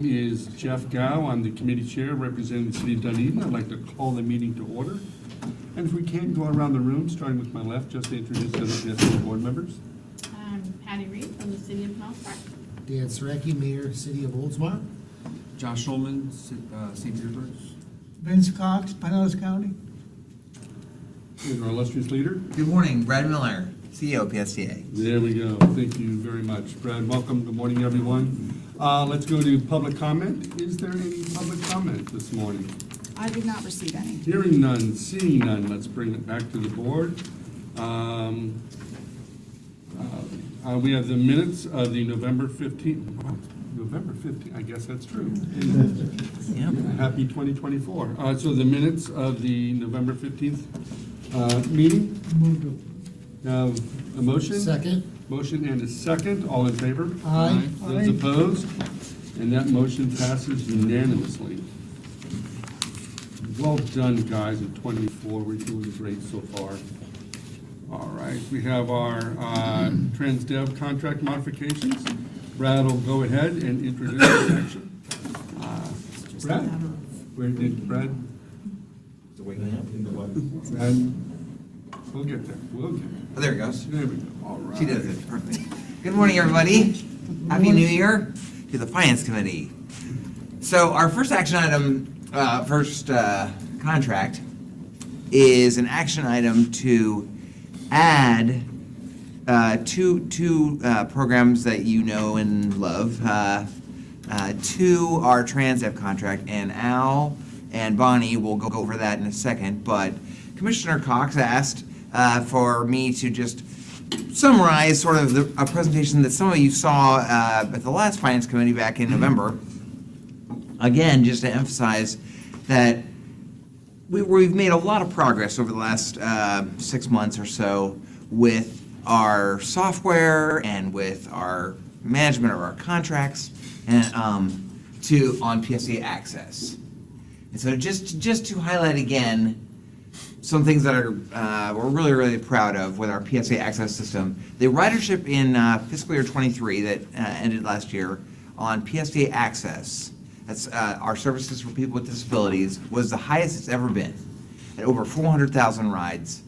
Is Jeff Gow. I'm the committee chair representing the city of Dunedin. I'd like to call the meeting to order. And if we can, go around the room, starting with my left, just to introduce the other board members. I'm Patty Reed from the city of North Park. Dan Sareki, Mayor, City of Oldsmar. Josh Schulman, St. Petersburg. Vince Cox, Pinellas County. And our illustrious leader. Good morning, Brad Miller, CEO of PSTA. There we go. Thank you very much. Brad, welcome. Good morning, everyone. Let's go to public comment. Is there any public comment this morning? I did not receive any. Hearing none, seeing none, let's bring it back to the board. We have the minutes of the November 15th. Wow, November 15th, I guess that's true. Yep. Happy 2024. So the minutes of the November 15th meeting. Now, a motion? Second. Motion and a second. All in favor? Aye. Those opposed? And that motion passes unanimously. Well done, guys, at 24. We're doing great so far. All right, we have our TransDev contract modifications. Brad will go ahead and introduce the section. Brad? Where did Brad? Brad? We'll get there. We'll get there. Oh, there it goes. There we go. All right. She does it, perfect. Good morning, everybody. Happy New Year to the Finance Committee. So our first action item, contract, is an action item to add two programs that you know and love to our TransDev contract, and Al and Bonnie will go over that in a second, but Commissioner Cox asked for me to just summarize sort of a presentation that some of you saw at the last Finance Committee back in November. Again, just to emphasize that we've made a lot of progress over the last 6 months or so with our software and with our management of our contracts and on PSTA Access. And so just to highlight again some things that are we're really, really proud of with our PSTA Access system. The ridership in fiscal year 23 that ended last year on PSTA Access, that's our services for people with disabilities, was the highest it's ever been, at over 400,000 rides.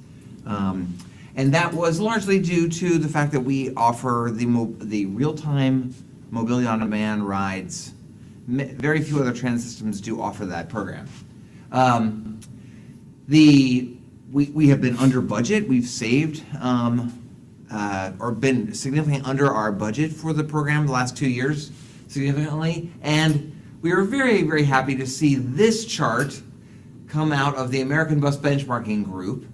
And that was largely due to the fact that we offer the real-time mobility on-demand rides. Very few other transit systems do offer that program. We have been under budget. We've saved or been significantly under our budget for the program the last 2 years, significantly. And we are very, very happy to see this chart come out of the American Bus Benchmarking Group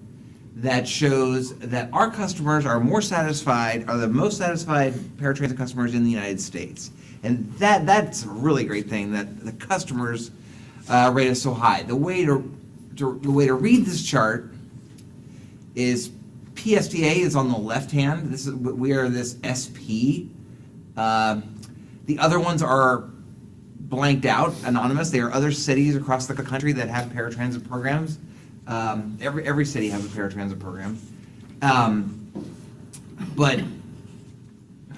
that shows that our customers are more satisfied, are the most satisfied paratransit customers in the United States. And that's a really great thing, that the customers rate is so high. The way to read this chart is PSTA is on the left hand. We are this SP. The other ones are blanked out, anonymous. They are other cities across the country that have paratransit programs. Every city has a paratransit program. But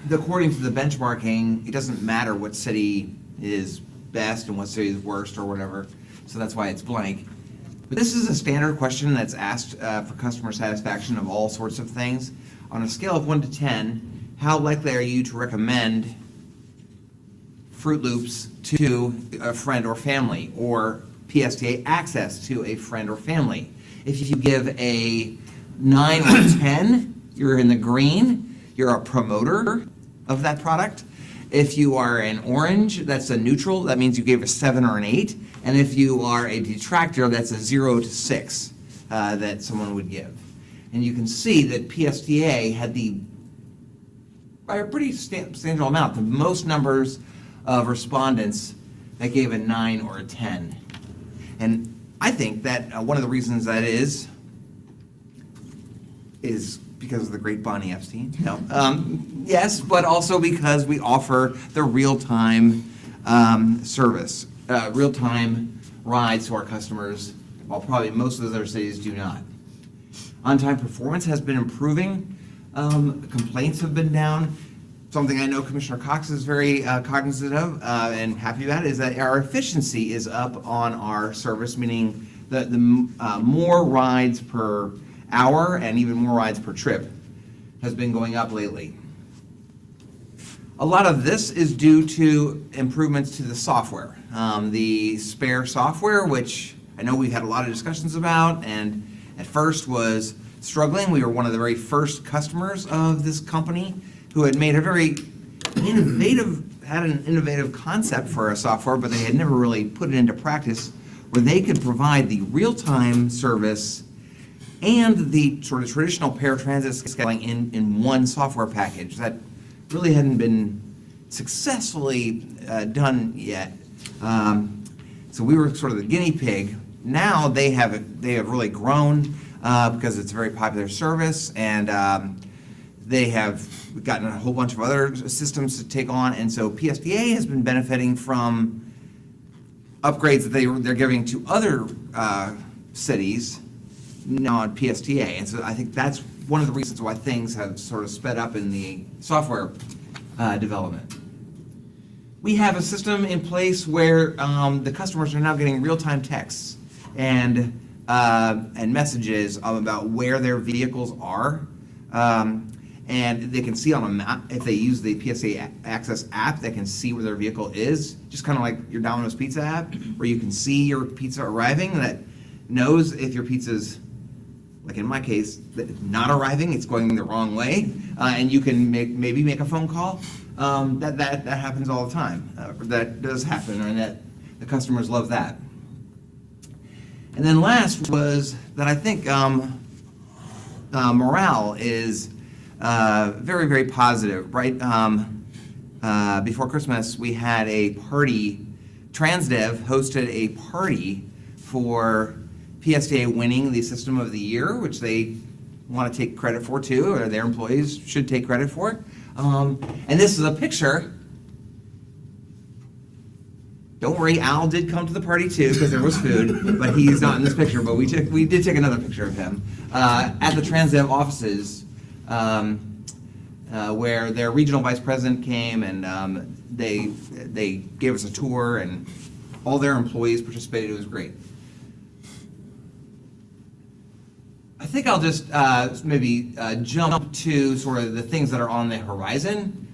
according to the benchmarking, it doesn't matter what city is best and what city is worst or whatever. So that's why it's blank. But this is a standard question that's asked for customer satisfaction of all sorts of things. On a scale of 1 to 10, how likely are you to recommend Fruit Loops to a friend or family, or PSTA Access to a friend or family? If you give a 9 or 10, you're in the green, you're a promoter of that product. If you are an orange, that's a neutral, that means you gave a 7 or an 8. And if you are a detractor, that's a 0 to 6 that someone would give. And you can see that PSTA had by a pretty substantial amount, the most numbers of respondents that gave a 9 or a 10. And I think that one of the reasons that is because of the great Bonnie Epstein. No, yes, but also because we offer the real-time service, real-time rides to our customers, while probably most of those other cities do not. On-time performance has been improving. Complaints have been down. something I know Commissioner Cox is very cognizant of and happy about is that our efficiency is up on our service, meaning the more rides per hour and even more rides per trip has been going up lately. A lot of this is due to improvements to the software. The spare software, which I know we've had a lot of discussions about, and at first was struggling. We were one of the very first customers of this company who had made a very innovative concept for a software, but they had never really put it into practice, where they could provide the real-time service and the sort of traditional paratransit scheduling in one software package. That really hadn't been successfully done yet. So we were sort of the guinea pig. Now they have really grown because it's a very popular service, and they have gotten a whole bunch of other systems to take on, and so PSTA has been benefiting from upgrades that they're giving to other cities now on PSTA, and so I think that's one of the reasons why things have sort of sped up in the software development. We have a system in place where the customers are now getting real-time texts and messages about where their vehicles are. And they can see on a map, if they use the PSA Access app, they can see where their vehicle is, just kind of like your Domino's Pizza app, where you can see your pizza arriving, that knows if your pizza's, like in my case, not arriving, it's going the wrong way, and you can maybe make a phone call. That happens all the time. That does happen, and that the customers love that. And then last was that I think morale is very, very positive, right? Before Christmas, we had a party. TransDev hosted a party for PSTA winning the System of the Year, which they want to take credit for too, or their employees should take credit for. And this is a picture. Don't worry, Al did come to the party too, because there was food, but he's not in this picture. But we did take another picture of him at the TransDev offices, where their regional vice president came, and they gave us a tour, and all their employees participated. It was great. I think I'll just maybe jump to sort of the things that are on the horizon.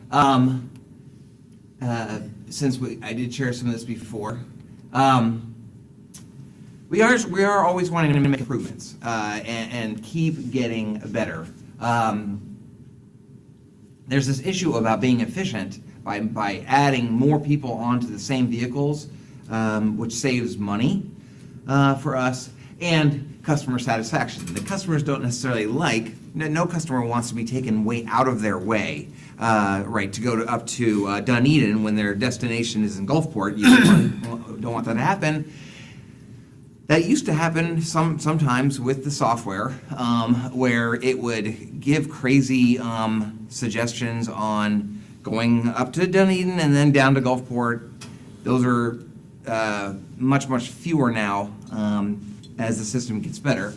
Since I did share some of this before, we are always wanting to make improvements and keep getting better. There's this issue about being efficient by adding more people onto the same vehicles, which saves money for us, and customer satisfaction. The customers don't necessarily no customer wants to be taken way out of their way, right, to go up to Dunedin when their destination is in Gulfport. You don't want that to happen. That used to happen sometimes with the software, where it would give crazy suggestions on going up to Dunedin and then down to Gulfport. Those are much, much fewer now as the system gets better.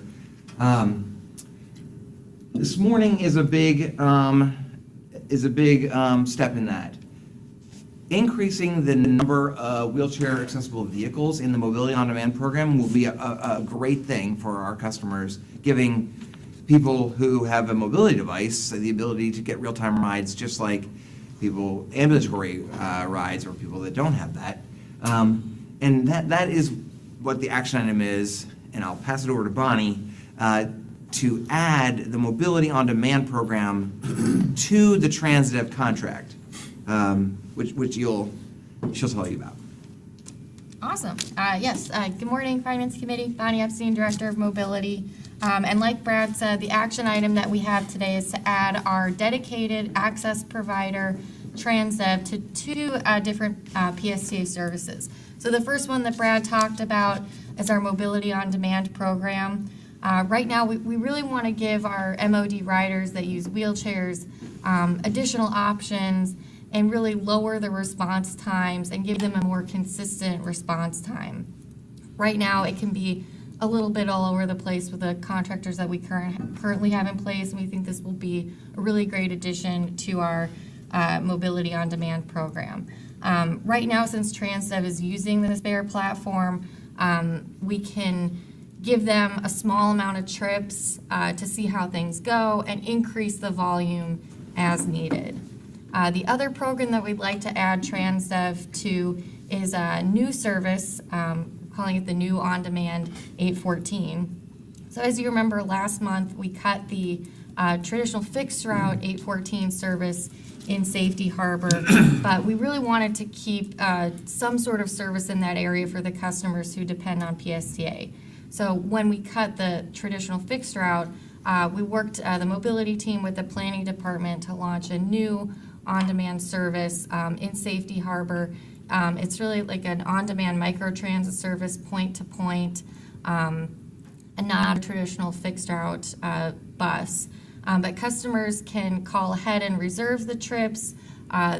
This morning is a big step in that. Increasing the number of wheelchair accessible vehicles in the Mobility on Demand program will be a great thing for our customers, giving people who have a mobility device the ability to get real-time rides, just like people ambulatory rides or people that don't have that. And that is what the action item is, and I'll pass it over to Bonnie to add the Mobility on Demand program to the TransDev contract. Which she'll tell you about. Awesome. Yes. Good morning, Finance Committee. Bonnie Epstein, Director of Mobility. And like Brad said, the action item that we have today is to add our dedicated access provider, TransDev, to two different PSTA services. So the first one that Brad talked about is our Mobility on Demand program. Right now, we really want to give our MOD riders that use wheelchairs additional options and really lower the response times and give them a more consistent response time. Right now, it can be a little bit all over the place with the contractors that we currently have in place, and we think this will be a really great addition to our Mobility on Demand program. Right now, since TransDev is using the Spare platform, we can give them a small amount of trips to see how things go and increase the volume as needed. The other program that we'd like to add TransDev to is a new service, calling it the new On Demand 814. So as you remember, last month, we cut the traditional fixed route 814 service in Safety Harbor, but we really wanted to keep some sort of service in that area for the customers who depend on PSTA. So when we cut the traditional fixed route, we worked, the mobility team with the planning department to launch a new on-demand service in Safety Harbor. It's really like an on-demand microtransit service, point-to-point, and not a traditional fixed route bus. But customers can call ahead and reserve the trips.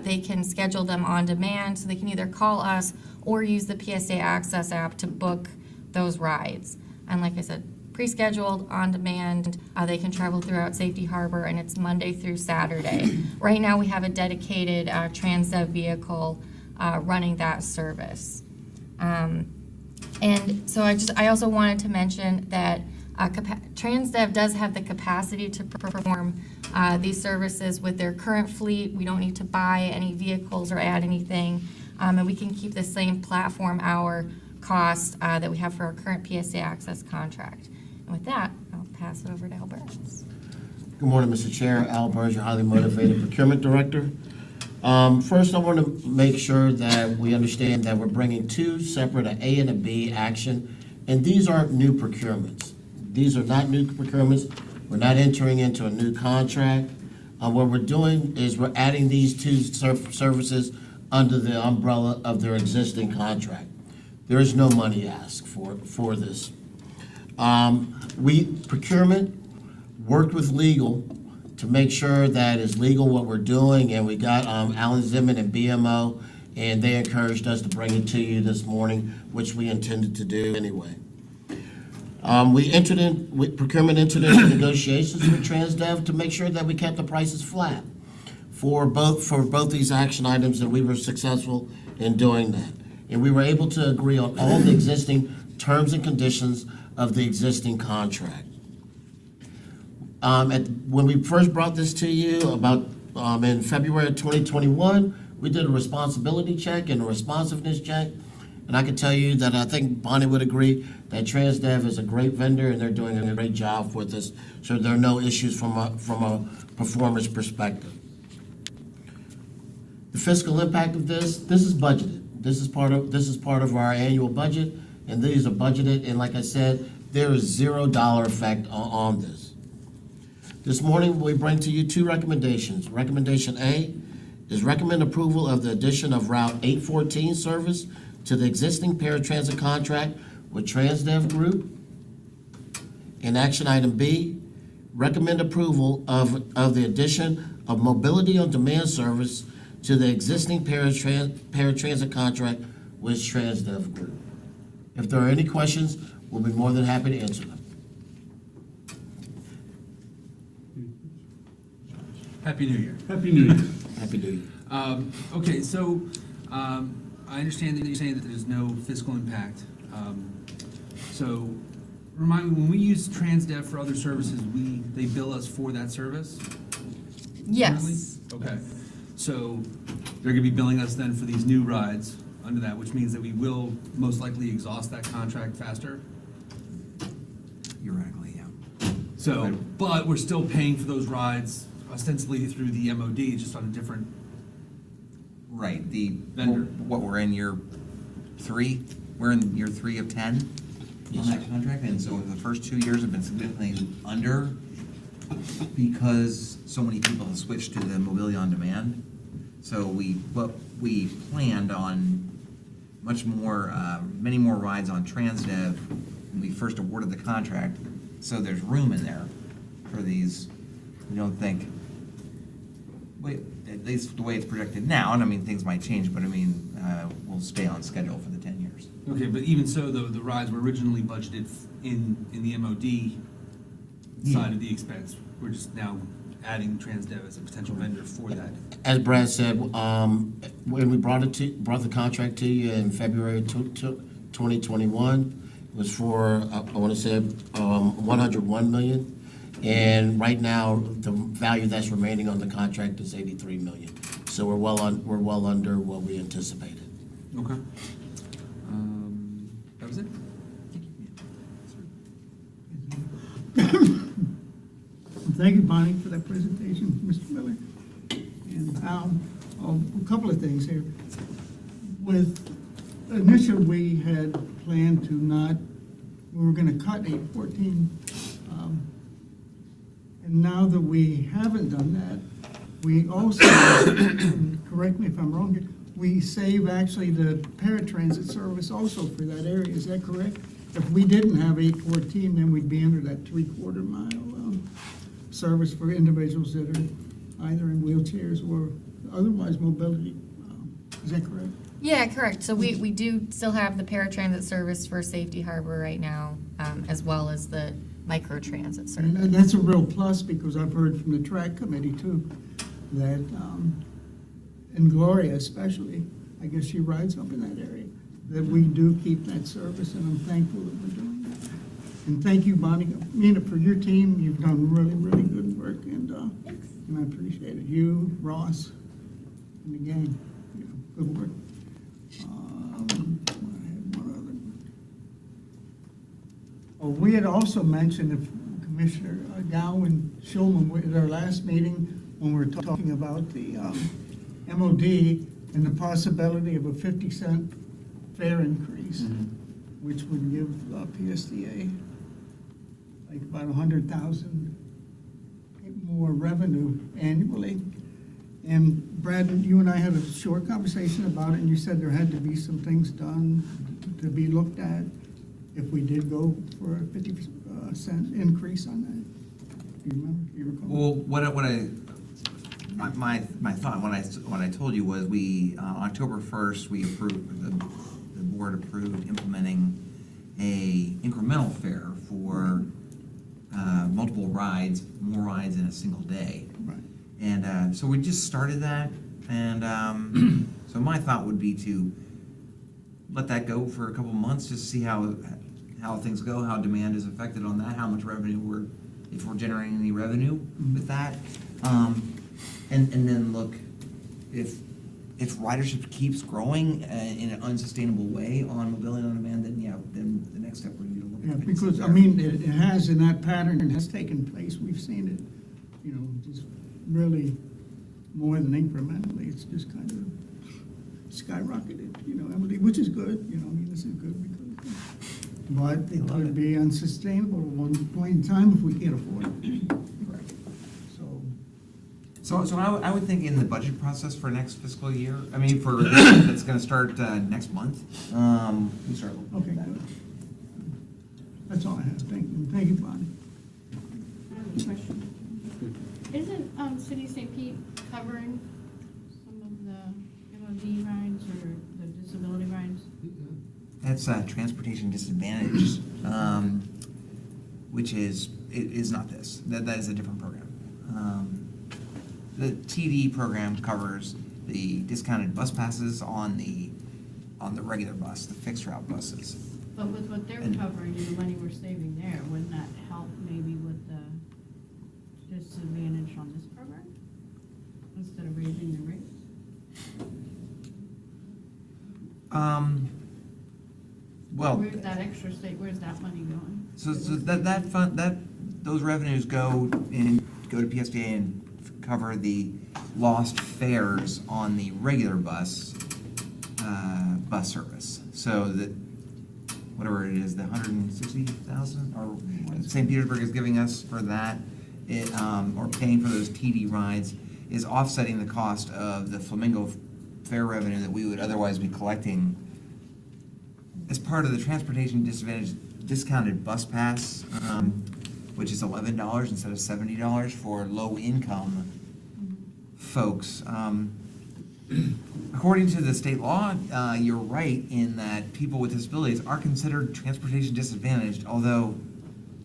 They can schedule them on demand, so they can either call us or use the PSA Access app to book those rides. And like I said, pre-scheduled, on demand, they can travel throughout Safety Harbor, and it's Monday through Saturday. Right now, we have a dedicated TransDev vehicle running that service. And so I also wanted to mention that TransDev does have the capacity to perform these services with their current fleet. We don't need to buy any vehicles or add anything, and we can keep the same platform hour cost that we have for our current PSA Access contract. And with that, I'll pass it over to Al Burns. Good morning, Mr. Chair. Al Burns, your highly motivated procurement director. First, I want to make sure that we understand that we're bringing two separate, an A and a B action, and these aren't new procurements. These are not new procurements. We're not entering into a new contract. What we're doing is we're adding these two services under the umbrella of their existing contract. There is no money asked for this. Procurement worked with legal to make sure that it's legal what we're doing, and we got Alan Zimmern and BMO, and they encouraged us to bring it to you this morning, which we intended to do anyway. Procurement entered into negotiations with TransDev to make sure that we kept the prices flat for both these action items, and we were successful in doing that. And we were able to agree on all the existing terms and conditions of the existing contract. When we first brought this to you about in February of 2021, we did a responsibility check and a responsiveness check. And I can tell you that I think Bonnie would agree that TransDev is a great vendor and they're doing a great job with us. So there are no issues from a performance perspective. The fiscal impact of this is budgeted. This is part of our annual budget, and these are budgeted. And like I said, there is $0 effect on this. This morning, we bring to you two recommendations. Recommendation A is recommend approval of the addition of Route 814 service to the existing paratransit contract with TransDev Group. And action item B, recommend approval of the addition of Mobility on Demand service to the existing paratransit contract with TransDev Group. If there are any questions, we'll be more than happy to answer them. Happy New Year. Happy New Year. Happy New Year. Okay, so I understand that you're saying that there's no fiscal impact. So remind me, when we use TransDev for other services, they bill us for that service? Yes. Okay, so they're gonna be billing us then for these new rides under that, which means that we will most likely exhaust that contract faster? Theoretically, yeah. So, but we're still paying for those rides ostensibly through the MOD, just on a different, Right, Vendor. what we're in year 3, we're in year 3 of 10 on that contract, and so the first 2 years have been significantly under because so many people have switched to the Mobility on Demand. So we planned on many more rides on TransDev when we first awarded the contract, so there's room in there for these. We don't think, at least the way it's projected now, and I mean, things might change, but I mean, we'll stay on schedule for the 10 years. okay, but even so, the rides were originally budgeted in the MOD side of the expense. We're just now adding TransDev as a potential vendor for that. As Brad said, when we brought the contract to you in February 2021, it was for, I want to say, 101 million. And right now, the value that's remaining on the contract is 83 million. So we're well under what we anticipated. Okay. That was it? Thank you, Bonnie, for that presentation, Mr. Miller. And a couple of things here. Initially, we had planned to not, we were gonna cut 814. And now that we haven't done that, we also, correct me if I'm wrong here, we save actually the paratransit service also for that area, is that correct? If we didn't have 814, then we'd be under that 3/4 mile service for individuals that are either in wheelchairs or otherwise mobility. Is that correct? Yeah, correct. So we do still have the paratransit service for Safety Harbor right now, as well as the microtransit service. And that's a real plus, because I've heard from the track committee too, that, and Gloria especially, I guess she rides up in that area, that we do keep that service, and I'm thankful that we're doing that. And thank you, Bonnie, Mina, for your team. You've done really, really good work, and I appreciate it. You, Ross, and the gang, good work. I had one other. Oh, we had also mentioned, if Commissioner Dow and Schulman, at our last meeting, when we were talking about the MOD and the possibility of a 50-cent fare increase, which would give PSDA like about 100,000 more revenue annually. And Brad, you and I had a short conversation about it, and you said there had to be some things done to be looked at if we did go for a 50-cent increase on that. Do you remember? Do you recall? Well, my thought when I told you was on October 1st, we approved, the board approved implementing a incremental fare for multiple rides, more rides in a single day. Right. And so we just started that, and so my thought would be to let that go for a couple months, just to see how things go, how demand is affected on that, how much revenue if we're generating any revenue with that, and then look if ridership keeps growing in an unsustainable way on mobility on demand, then the next step would be to look Yeah, at because, I mean, it has, in that pattern, it has taken place. We've seen it, just really more than incrementally. It's just kind of skyrocketed, Emily, which is good, this is good because, but it could be unsustainable at one point in time if we can't afford it. So I would think in the budget process for next fiscal year, I mean, for this, that's gonna start next month, we start looking Okay, at that. good. That's all I have. Thank you, Bonnie. I have a question. Isn't City of St. Pete covering some of the MOD rides or the disability rides? That's transportation disadvantage, which is not this. That is a different program. The TD program covers the discounted bus passes on the regular bus, the fixed route buses. But with what they're And- covering and the money we're saving there, wouldn't that help maybe with the disadvantage on this program? Instead of raising the rates? Well, Where's that extra state, where's that money going? so that fund, those revenues go to PSDA and cover the lost fares on the regular bus service. So that, whatever it is, the 160,000 or St. Petersburg is giving us for that, or paying for those TD rides, is offsetting the cost of the Flamingo fare revenue that we would otherwise be collecting as part of the transportation disadvantage discounted bus pass, which is $11 instead of $70 for low-income folks. According to the state law, you're right in that people with disabilities are considered transportation disadvantaged, although,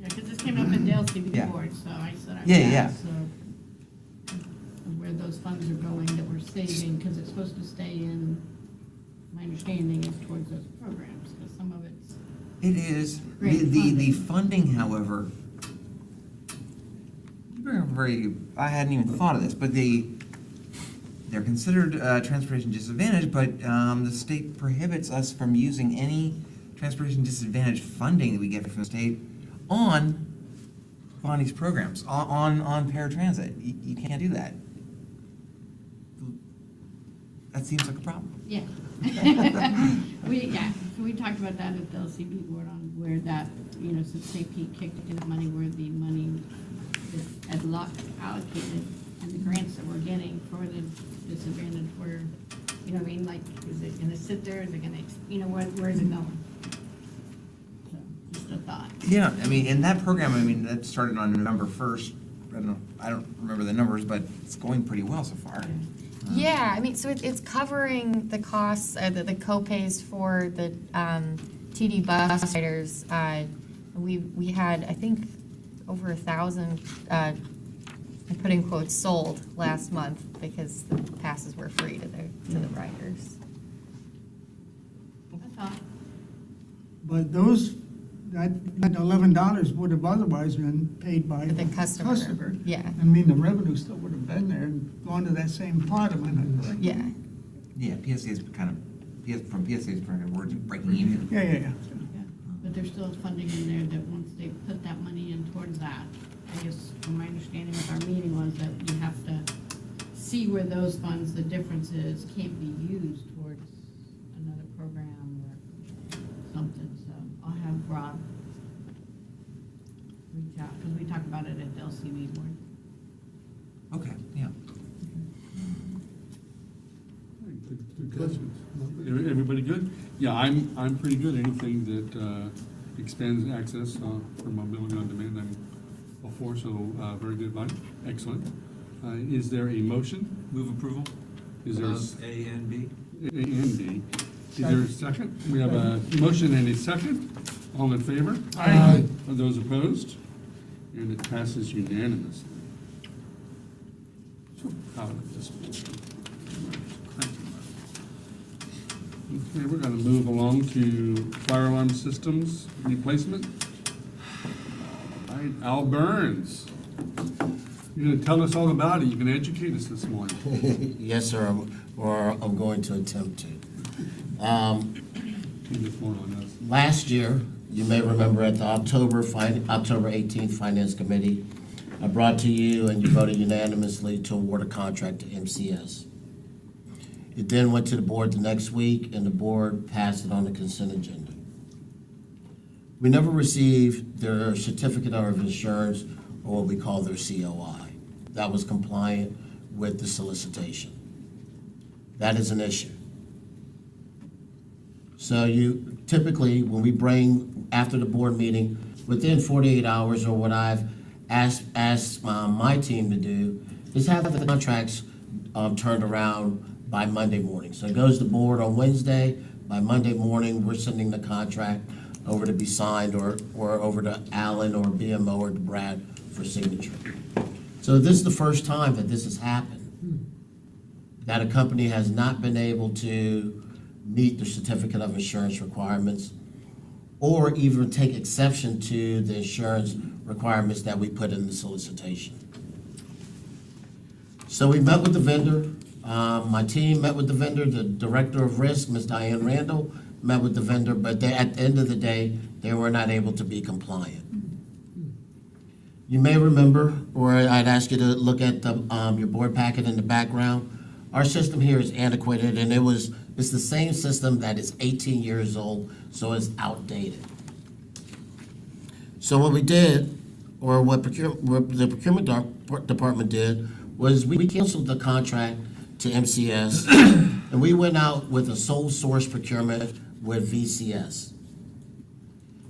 Yeah, because this came up in Dale's TV Yeah. board, so I said I would Yeah, yeah. ask, so. funds are going that we're saving, because it's supposed to stay in, my understanding is towards those programs, because some of it's, It is. Great The funding. funding, however, I hadn't even thought of this, but they're considered transportation disadvantaged, but the state prohibits us from using any transportation disadvantaged funding that we get from the state on Bonnie's programs, on paratransit. You can't do that. That seems like a problem. yeah. So we talked about that at the LCB board on where that, since St. Pete kicked in money, where the money is at luck allocated, and the grants that we're getting for the disadvantaged were, like, is it gonna sit there, is it gonna, where is it going? So, just a thought. Yeah, in that program, that started on November 1st. I don't remember the numbers, but it's going pretty well so far. Yeah, so it's covering the costs, the co-pays for the TD bus riders. We had, I think, over 1,000, I put in quotes, sold last month because the passes were free to the riders. I thought, But that $11 would have otherwise been paid by The customer, yeah. The revenue still would have been there and gone to that same pot, am I not correct? Yeah. Yeah, PSA is from PSA's perspective, we're just breaking even. Yeah. yeah, but there's still funding in there that once they put that money in towards that, I guess, from my understanding with our meeting was that you have to see where those funds, the difference is, can't be used towards another program or something, so I'll have Rob reach out, because we talked about it at the LCB board. Okay, yeah. Good questions. Everybody good? Yeah, I'm pretty good. Anything that expands access for mobility on demand, I'm all for, so very good, Bonnie. Excellent. Is there a motion? Move approval Is there a of A and B. A and B? Is there a second? We have a motion and a second. All in favor? Aye. Are those opposed? And it passes unanimously. So proud of this. Okay, we're gonna move along to fire alarm systems replacement. All right, Al Burns. You're gonna tell us all about it. You can educate us this morning. Yes, sir, or I'm going to attempt to. Can you just more on us? Last year, you may remember at the October 18th Finance Committee, I brought to you and you voted unanimously to award a contract to MCS. It then went to the board the next week and the board passed it on the consent agenda. We never received their certificate of insurance, or what we call their COI. That was compliant with the solicitation. That is an issue. So you, typically, when we bring, after the board meeting, within 48 hours, or what I've asked my team to do, is have the contracts turned around by Monday morning. So it goes to board on Wednesday, by Monday morning, we're sending the contract over to be signed, or over to Alan or BMO or to Brad for signature. So this is the first time that this has happened, that a company has not been able to meet the certificate of insurance requirements, or even take exception to the insurance requirements that we put in the solicitation. So we met with the vendor, my team met with the vendor, the director of risk, Ms. Diane Randall, met with the vendor, but at the end of the day, they were not able to be compliant. You may remember, or I'd ask you to look at your board packet in the background. Our system here is antiquated, and it's the same system that is 18 years old, so it's outdated. So what we did, or what the procurement department did, was we canceled the contract to MCS, and we went out with a sole source procurement with VCS.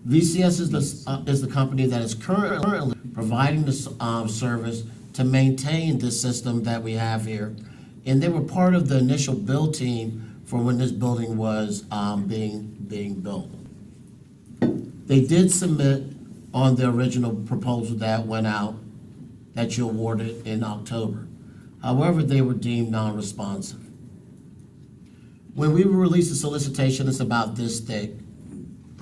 VCS is the company that is currently providing the service to maintain this system that we have here. And they were part of the initial build team for when this building was being built. They did submit on the original proposal that went out, that you awarded in October. However, they were deemed non-responsive. When we release a solicitation, it's about this thick.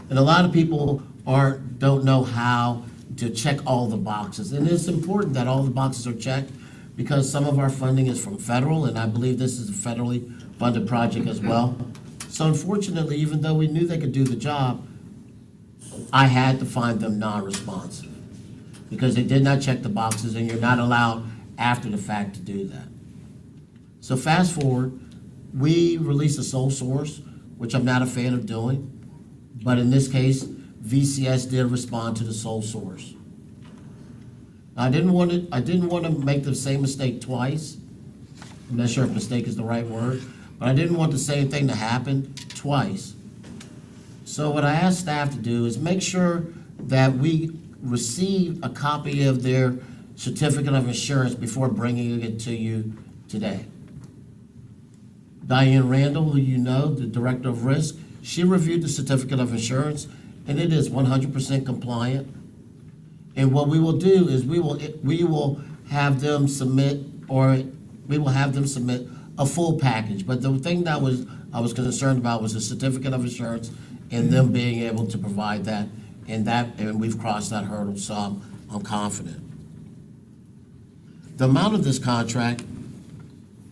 And a lot of people don't know how to check all the boxes. And it's important that all the boxes are checked because some of our funding is from federal, and I believe this is a federally funded project as well. So unfortunately, even though we knew they could do the job, I had to find them non-responsive because they did not check the boxes, and you're not allowed after the fact to do that. So fast forward, we released a sole source, which I'm not a fan of doing, but in this case, VCS did respond to the sole source. I didn't want to make the same mistake twice. I'm not sure if mistake is the right word, but I didn't want the same thing to happen twice. So what I asked staff to do is make sure that we receive a copy of their certificate of insurance before bringing it to you today. Diane Randall, who you know, the Director of Risk, she reviewed the certificate of insurance, and it is 100% compliant. And what we will do is we will have them submit a full package. But the thing that I was concerned about was the certificate of insurance and them being able to provide that, and we've crossed that hurdle, so I'm confident. The amount of this contract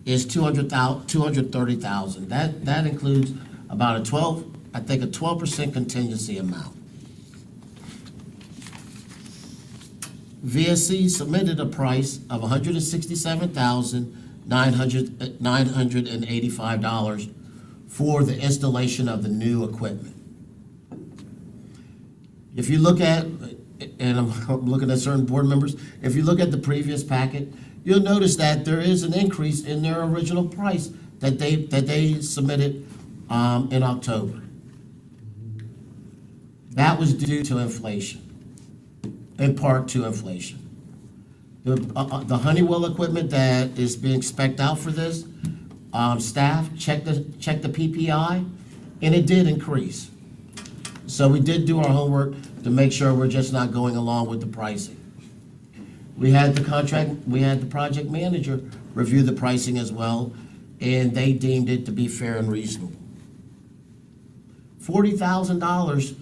is $230,000. That includes about a 12% contingency amount. VSC submitted a price of $167,985 for the installation of the new equipment. If you look at, and I'm looking at certain board members, if you look at the previous packet, you'll notice that there is an increase in their original price that they submitted in October. That was due to inflation, in part to inflation. The Honeywell equipment that is being spec'd out for this, staff checked the PPI, and it did increase. So we did do our homework to make sure we're just not going along with the pricing. We had the project manager review the pricing as well, and they deemed it to be fair and reasonable. $40,000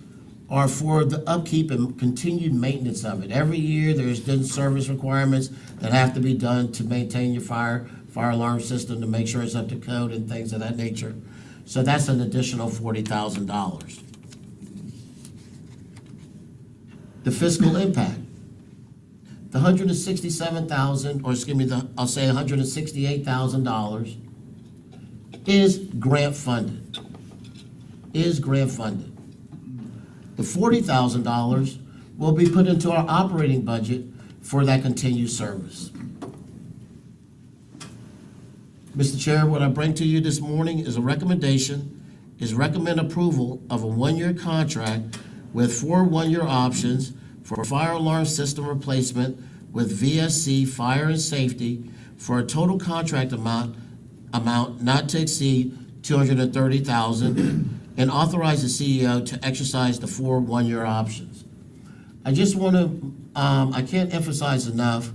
are for the upkeep and continued maintenance of it. Every year, there's then service requirements that have to be done to maintain your fire alarm system to make sure it's up to code and things of that nature. So that's an additional $40,000. The fiscal impact. The $168,000 is grant funded. The $40,000 will be put into our operating budget for that continued service. Mr. Chair, what I bring to you this morning is recommend approval of a one-year contract with 4 one-year options for fire alarm system replacement with VSC Fire and Safety for a total contract amount not to exceed $230,000 and authorize the CEO to exercise the 4 one-year options. I just want to, I can't emphasize enough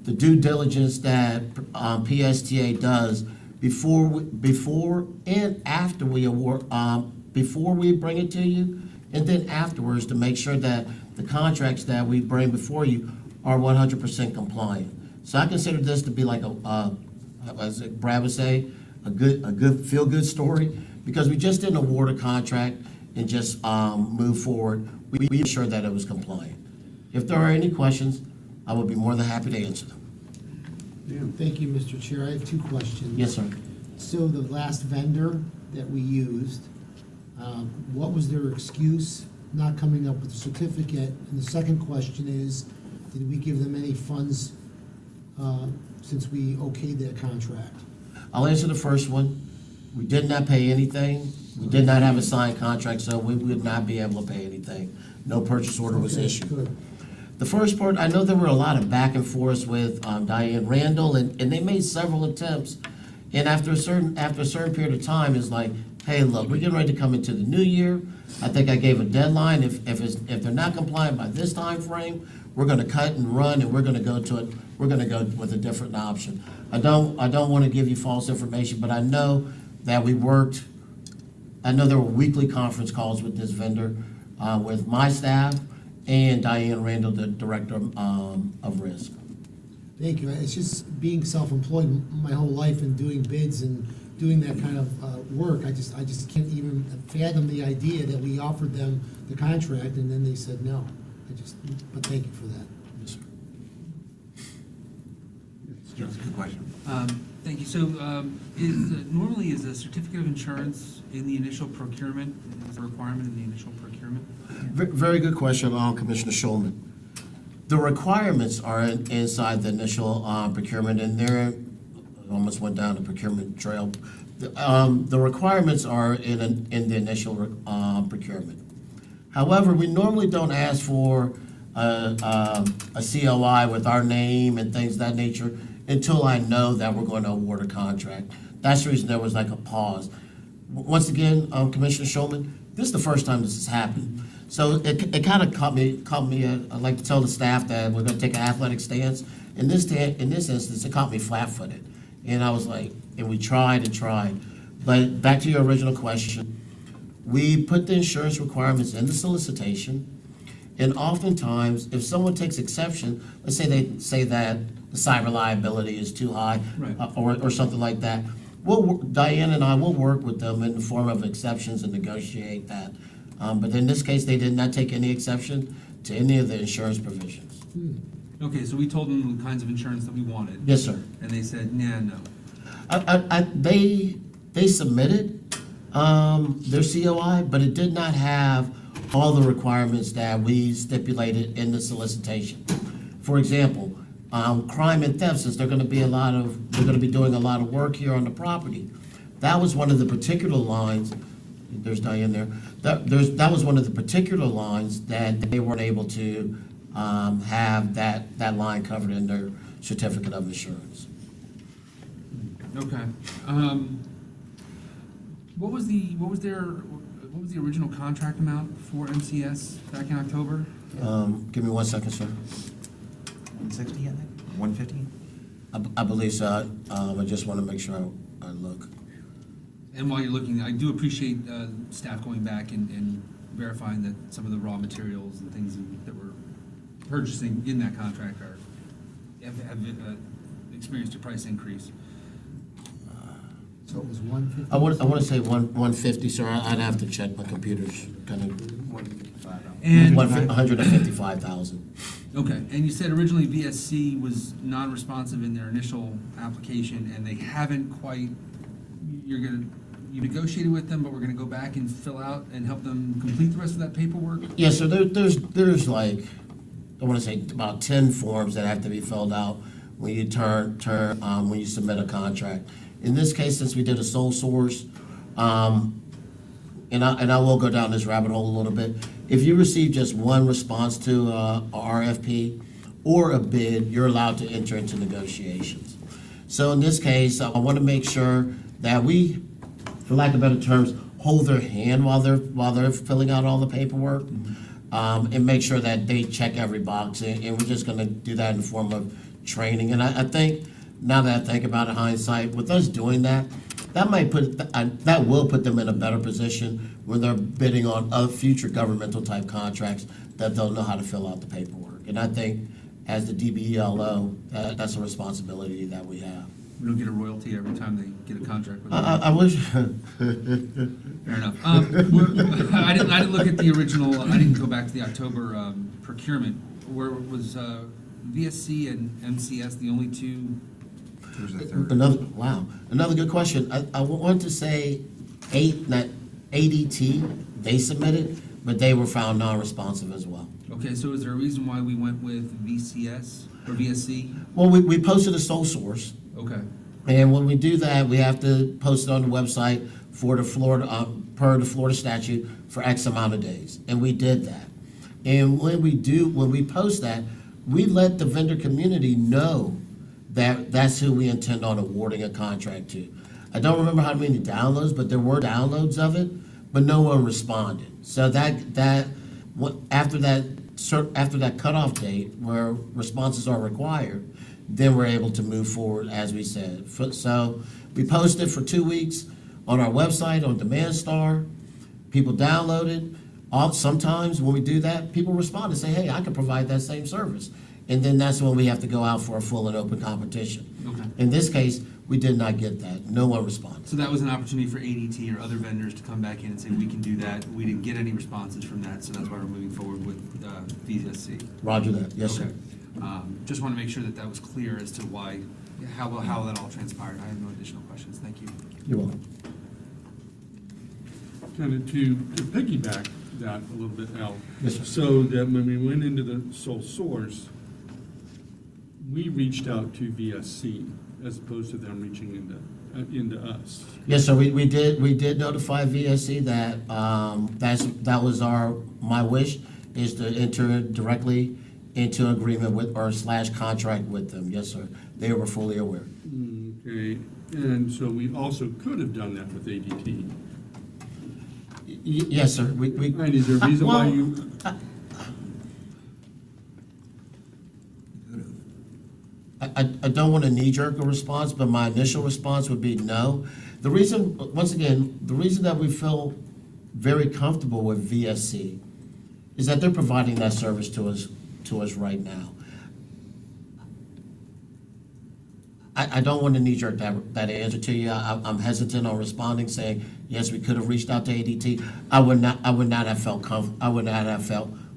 the due diligence that PSTA does before and after we award, before we bring it to you, and then afterwards to make sure that the contracts that we bring before you are 100% compliant. So I consider this to be like as Brad would say, a good feel-good story, because we just didn't award a contract and just move forward. We ensured that it was compliant. If there are any questions, I would be more than happy to answer them. Thank you, Mr. Chair. I have 2 questions. Yes, sir. So the last vendor that we used, what was their excuse not coming up with a certificate? And the second question is, did we give them any funds since we okayed that contract? I'll answer the first one. We did not pay anything. We did not have a signed contract, so we would not be able to pay anything. No purchase order was Okay, issued. good. The first part, I know there were a lot of back and forth with Diane Randall, and they made several attempts. And after a certain period of time, it's like, hey, look, we're getting ready to come into the new year. I think I gave a deadline. If they're not compliant by this time frame, we're going to cut and run, and we're going to go to we're gonna go with a different option. I don't wanna give you false information, but I know that I know there were weekly conference calls with this vendor, with my staff and Diane Randall, the Director of Risk. Thank you. It's just being self-employed my whole life and doing bids and doing that kind of work. I just can't even fathom the idea that we offered them the contract and then they said no. But thank you for that. Yes, sir. That's a good question. Thank you. So, normally is a certificate of insurance in the initial procurement, is a requirement in the initial procurement? Very good question, Commissioner Schulman. The requirements are inside the initial procurement, and there, almost went down the procurement trail. The requirements are in the initial procurement. However, we normally don't ask for a COI with our name and things of that nature until I know that we're going to award a contract. That's the reason there was like a pause. Once again, Commissioner Schulman, this is the first time this has happened. So it kind of caught me, I like to tell the staff that we're going to take an athletic stance. In this instance, it caught me flat-footed. And I was like, and we tried and tried. But back to your original question, we put the insurance requirements in the solicitation. And oftentimes, if someone takes exception, let's say they say that the cyber liability is too high, Right. or something like that, Diane and I will work with them in the form of exceptions and negotiate that. But in this case, they did not take any exception to any of the insurance provisions. Okay, so we told them the kinds of insurance that we wanted. Yes, sir. And they said, nah, no. They submitted their COI, but it did not have all the requirements that we stipulated in the solicitation. For example, crime and theft, since they're gonna be doing a lot of work here on the property. That was one of the particular lines, there's Diane there, that was one of the particular lines that they weren't able to have that line covered in their certificate of insurance. Okay. What was the original contract amount for MCS back in October? Give me 1 second, sir. 160, I think, 150? I believe so. I just want to make sure I look. And while you're looking, I do appreciate staff going back and verifying that some of the raw materials and things that we're purchasing in that contract have experienced a price increase. So it was 150? I want to say 150, sir. I'd have to check. My computer's kind of And 155,000. okay, and you said originally VSC was non-responsive in their initial application, and they haven't quite. You negotiated with them, but we're gonna go back and fill out and help them complete the rest of that paperwork? Yes, sir. There's like, I want to say about 10 forms that have to be filled out when you when you submit a contract. In this case, since we did a sole source, and I will go down this rabbit hole a little bit. If you receive just one response to a RFP or a bid, you're allowed to enter into negotiations. So in this case, I want to make sure that we, for lack of better terms, hold their hand while they're filling out all the paperwork, and make sure that they check every box. And we're just going to do that in the form of training. And I think, now that I think about it in hindsight, with us doing that, that will put them in a better position when they're bidding on other future governmental type contracts, that they'll know how to fill out the paperwork. And I think as the DBELO, that's a responsibility that we have. We don't get a royalty every time they get a contract with us. I wish. Fair enough. I didn't look at the original, I didn't go back to the October procurement. Where was VSC and MCS the only two? There's a third. Another good question. I want to say ADT, they submitted, but they were found non-responsive as well. Okay, so is there a reason why we went with VCS or VSC? Well, we posted a sole source, Okay, and when we do that, we have to post it on the website for the Florida, per the Florida statute, for X amount of days, and we did that. And when we post that, we let the vendor community know that that's who we intend on awarding a contract to. I don't remember how many downloads, but there were downloads of it, but no one responded. So after that cutoff date where responses are required, then we're able to move forward, as we said. So we posted for 2 weeks on our website, on Demand Star. People download it. Sometimes when we do that, people respond and say, hey, I can provide that same service. And then that's when we have to go out for a full and open competition. Okay. In this case, we did not get that. No one responded. So that was an opportunity for ADT or other vendors to come back in and say, we can do that. We didn't get any responses from that, so that's why we're moving forward with VSC. Roger that. Yes, sir. Okay. Just want to make sure that that was clear as to why, how that all transpired. I have no additional questions. Thank you. You're welcome. Kind of to piggyback that a little bit, Al. Yes, sir. So that when we went into the sole source, we reached out to VSC as opposed to them reaching into us. Yes, sir, we did notify VSC that, that was my wish, is to enter directly into agreement with, or / contract with them. Yes, sir, they were fully aware. Okay, and so we also could have done that with ADT. Yes, sir, we. And is there a reason why Well, you, I don't want to knee-jerk a response, but my initial response would be no. The reason, once again, the reason that we feel very comfortable with VSC is that they're providing that service to us right now. I don't want to knee-jerk that answer to you. I'm hesitant on responding, saying, yes, we could have reached out to ADT. I would not have felt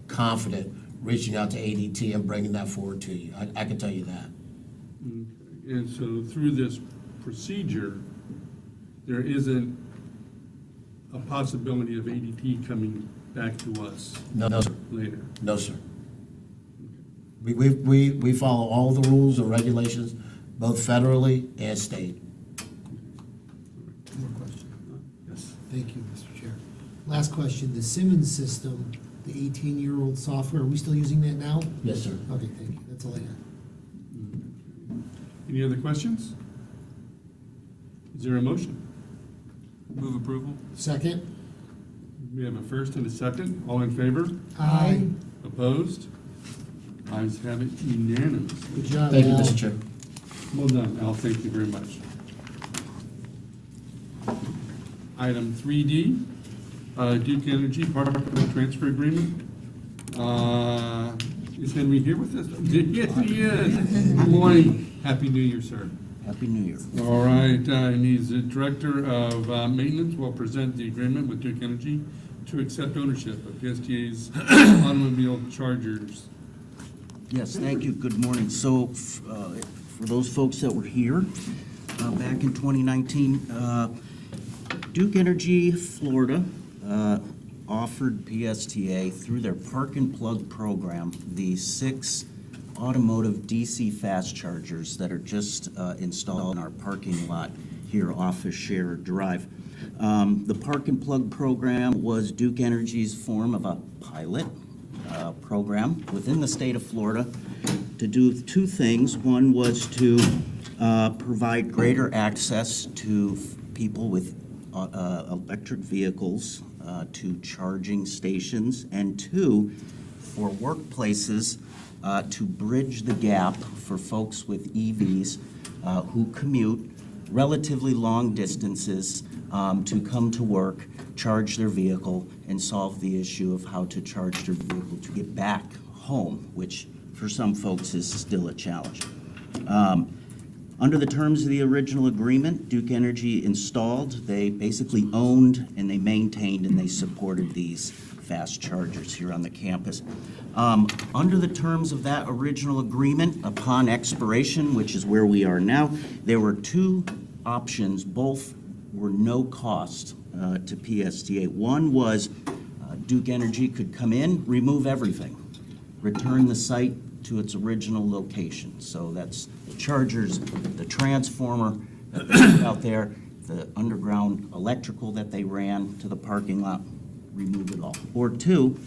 confident reaching out to ADT and bringing that forward to you. I can tell you that. and so through this procedure, there isn't a possibility of ADT coming back to us No, sir. later? No, sir. We follow all the rules and regulations, both federally and state. More question. Yes. Thank you, Mr. Chair. Last question, the Simmons system, the 18-year-old software, are we still using that now? Yes, sir. Okay, thank you. That's all I got. Any other questions? Is there a motion? Move approval? Second? We have a first and a second. All in favor? Aye. Opposed? Ayes have it, unanimous. Good job, Thank you, Al. Mr. Chair. Well done, Al, thank you very much. Item 3D, Duke Energy Partial Transfer Agreement. Is Henry here with us? Yes, he is. Good morning. Happy New Year, sir. Happy New Year. All right, and he's the Director of Maintenance, will present the agreement with Duke Energy to accept ownership of PSTA's automobile chargers. Yes, thank you. Good morning. So, for those folks that were here back in 2019, Duke Energy Florida offered PSTA through their Park and Plug program the 6 automotive DC fast chargers that are just installed in our parking lot here off of Scherer Drive. The Park and Plug program was Duke Energy's form of a pilot program within the state of Florida to do 2 things. One was to provide greater access to people with electric vehicles to charging stations, and 2, for workplaces to bridge the gap for folks with EVs who commute relatively long distances to come to work, charge their vehicle, and solve the issue of how to charge their vehicle to get back home, which for some folks is still a challenge. Under the terms of the original agreement, Duke Energy installed, they basically owned, and they maintained, and they supported these fast chargers here on the campus. Under the terms of that original agreement, upon expiration, which is where we are now, there were 2 options. Both were no cost to PSTA. One was Duke Energy could come in, remove everything, return the site to its original location. So that's the chargers, the transformer that they put out there, the underground electrical that they ran to the parking lot, remove it all. Or 2,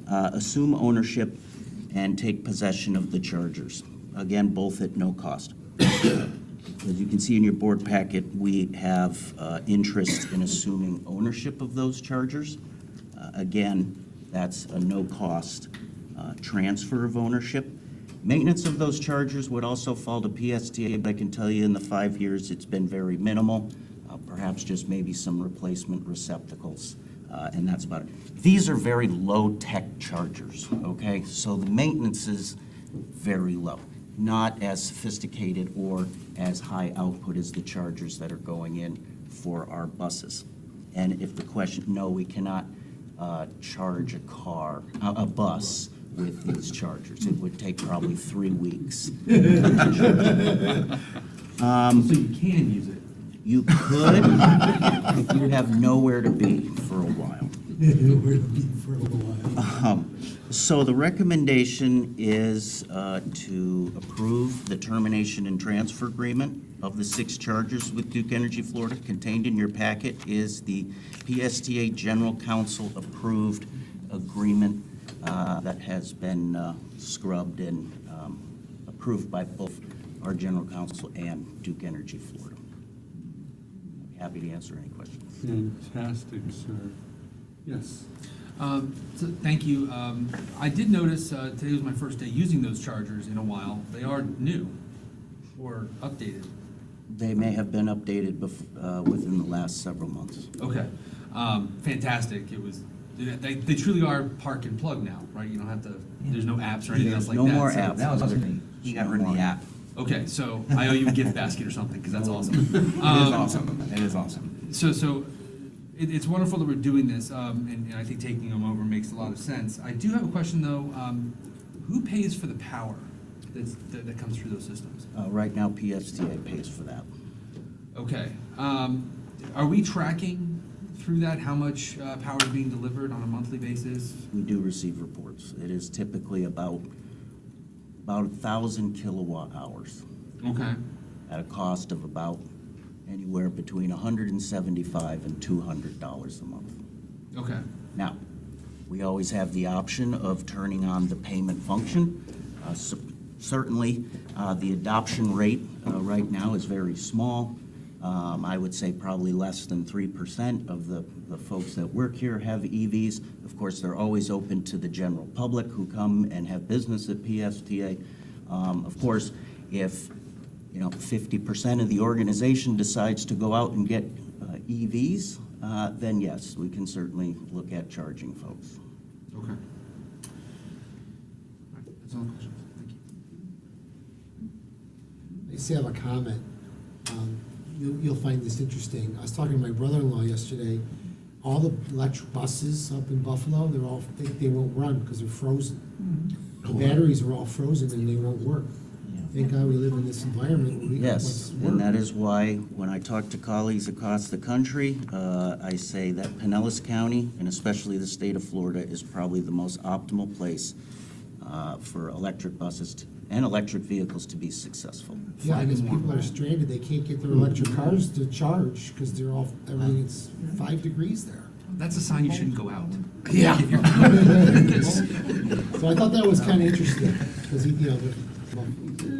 assume ownership and take possession of the chargers. Again, both at no cost. As you can see in your board packet, we have interest in assuming ownership of those chargers. Again, that's a no-cost transfer of ownership, Maintenance of those chargers would also fall to PSTA, but I can tell you in the 5 years, it's been very minimal, perhaps just maybe some replacement receptacles, and that's about it. These are very low-tech chargers, okay? So the maintenance is very low, not as sophisticated or as high output as the chargers that are going in for our buses. And if the question, no, we cannot charge a bus with these chargers. It would take probably 3 weeks. So you can use it. You could, if you have nowhere to be for a while. So the recommendation is to approve the termination and transfer agreement of the 6 chargers with Duke Energy Florida. Contained in your packet is the PSTA General Counsel approved agreement that has been scrubbed and approved by both our General Counsel and Duke Energy Florida. I'd be happy to answer any questions. Fantastic, sir. Yes. So thank you. I did notice today was my first day using those chargers in a while. They are new or updated. They may have been updated within the last several months. Okay. Fantastic. It was. They truly are park and plug now, right? You don't have to. There's no apps or anything else like No that. more so- apps. That was me. He got rid of the app. Okay, so I owe you a gift basket or something because that's awesome. It is awesome. It is awesome. So it's wonderful that we're doing this, and I think taking them over makes a lot of sense. I do have a question though. Who pays for the power that comes through those systems? Right now, PSTA pays for that. Okay. Are we tracking through that how much power is being delivered on a monthly basis? We do receive reports. It is typically about 1,000 kilowatt hours Okay. at a cost of about anywhere between $175 and $200 a month. Okay. Now, we always have the option of turning on the payment function. Certainly, the adoption rate right now is very small. I would say probably less than 3% of the folks that work here have EVs. Of course, they're always open to the general public who come and have business at PSTA. Of course, if 50% of the organization decides to go out and get EVs, then yes, we can certainly look at charging folks. Okay. All right. That's all the questions. Thank you. I just have a comment. You'll find this interesting. I was talking to my brother-in-law yesterday. All the electric buses up in Buffalo, they won't run because they're frozen. The batteries are all frozen and they won't work. Thank God we live in this environment where we can Yes, work. and that is why when I talk to colleagues across the country, I say that Pinellas County, and especially the state of Florida, is probably the most optimal place for electric buses and electric vehicles to be successful. Yeah, because people are stranded, they can't get their electric cars to charge because everything is 5 degrees there. That's a sign you shouldn't go out. Yeah. So I thought that was kind of interesting, because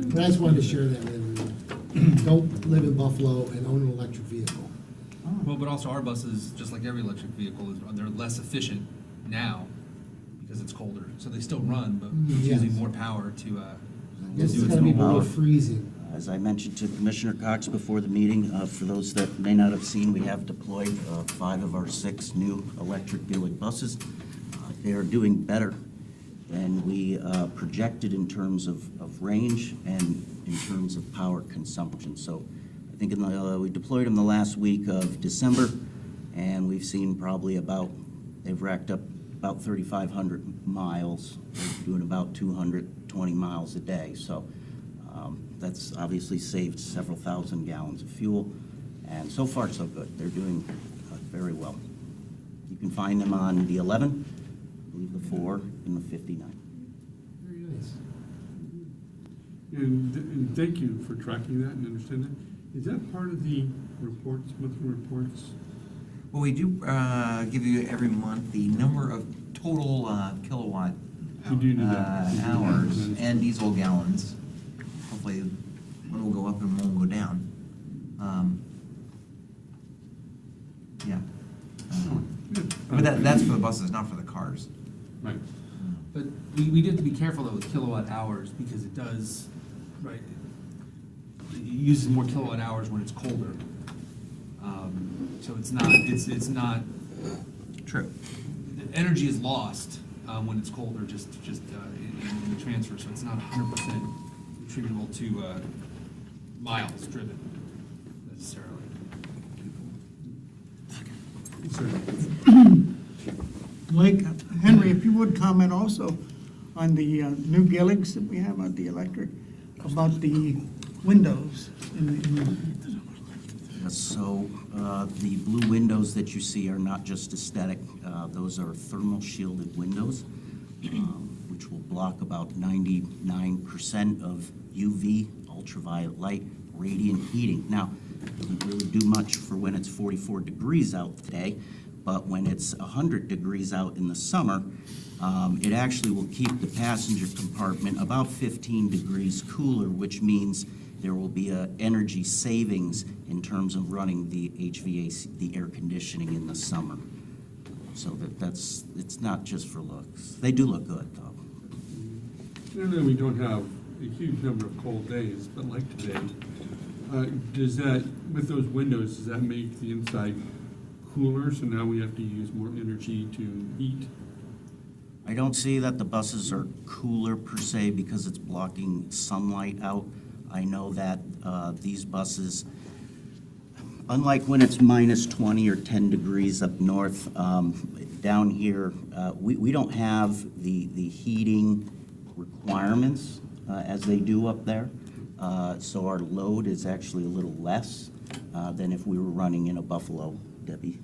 but I just wanted to share that with everyone. Don't live in Buffalo and own an electric vehicle. Well, but also our buses, just like every electric vehicle, they're less efficient now because it's colder. So they still run, but it's Yes. using more power to Yes, do it's its gonna be normal below work. freezing. As I mentioned to Commissioner Cox before the meeting, for those that may not have seen, we have deployed 5 of our 6 new electric Buick buses. They are doing better than we projected in terms of range and in terms of power consumption. So I think we deployed them the last week of December, and we've seen probably they've racked up about 3,500 miles. They're doing about 220 miles a day. So that's obviously saved several thousand gallons of fuel, and so far so good. They're doing very well. You can find them on the 11, I believe the 4, and the 59. Very nice. And thank you for tracking that and understand that. Is that part of the reports, monthly reports? Well, we do give you every month the number of total kilowatt You do do that. hours and diesel gallons. Hopefully, one will go up and one will go down. Yeah. But that's for the buses, not for the cars. Right. But we do have to be careful though with kilowatt hours, because it does, right, it uses more kilowatt hours when it's colder. So it's not, True. the energy is lost when it's colder, just in the transfer, so it's not 100% attributable to miles driven necessarily. Blake, Henry, if you would comment also on the new Gilligs that we have on the electric, about the windows in the. So the blue windows that you see are not just aesthetic. Those are thermal shielded windows, which will block about 99% of UV, ultraviolet light, radiant heating. Now, it doesn't really do much for when it's 44 degrees out today, but when it's 100 degrees out in the summer, it actually will keep the passenger compartment about 15 degrees cooler, which means there will be a energy savings in terms of running the HVAC, the air conditioning in the summer. So it's not just for looks. They do look good, though. I know we don't have a huge number of cold days, but like today, does that, with those windows, does that make the inside cooler, so now we have to use more energy to heat? I don't see that the buses are cooler per se because it's blocking sunlight out. I know that these buses, unlike when it's minus 20 or 10 degrees up north, down here, we don't have the heating requirements as they do up there. So our load is actually a little less than if we were running in a Buffalo, Debbie.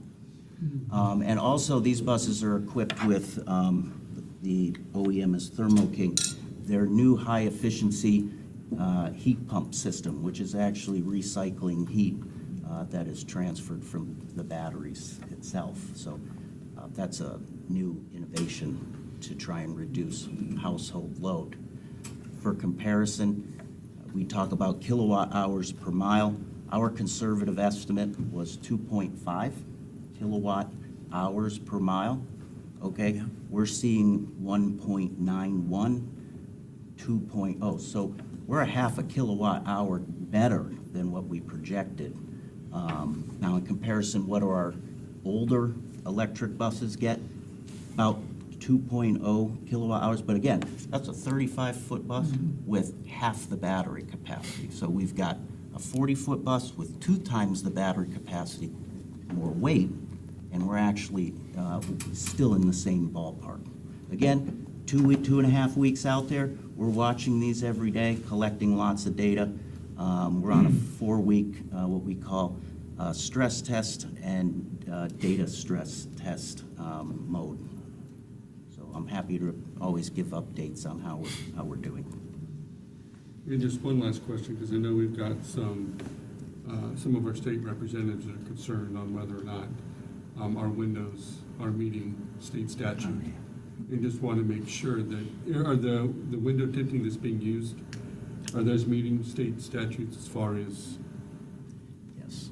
And also, these buses are equipped with, the OEM is Thermo King, their new high-efficiency heat pump system, which is actually recycling heat that is transferred from the batteries itself. So that's a new innovation to try and reduce household load. For comparison, we talk about kilowatt hours per mile. Our conservative estimate was 2.5 kilowatt hours per mile. Okay, we're seeing 1.91, 2.0. So we're a half a kilowatt hour better than what we projected. Now, in comparison, what do our older electric buses get? About 2.0 kilowatt hours, but again, that's a 35-foot bus with half the battery capacity. So we've got a 40-foot bus with 2 times the battery capacity, more weight, and we're actually still in the same ballpark. Again, 2.5 weeks out there, we're watching these every day, collecting lots of data. We're on a 4-week, what we call stress test and data stress test mode. So I'm happy to always give updates on how we're doing. And just one last question, because I know we've got some of our state representatives that are concerned on whether or not our windows are meeting state statute. And just want to make sure that, are the window tinting that's being used, are those meeting state statutes as far as Yes.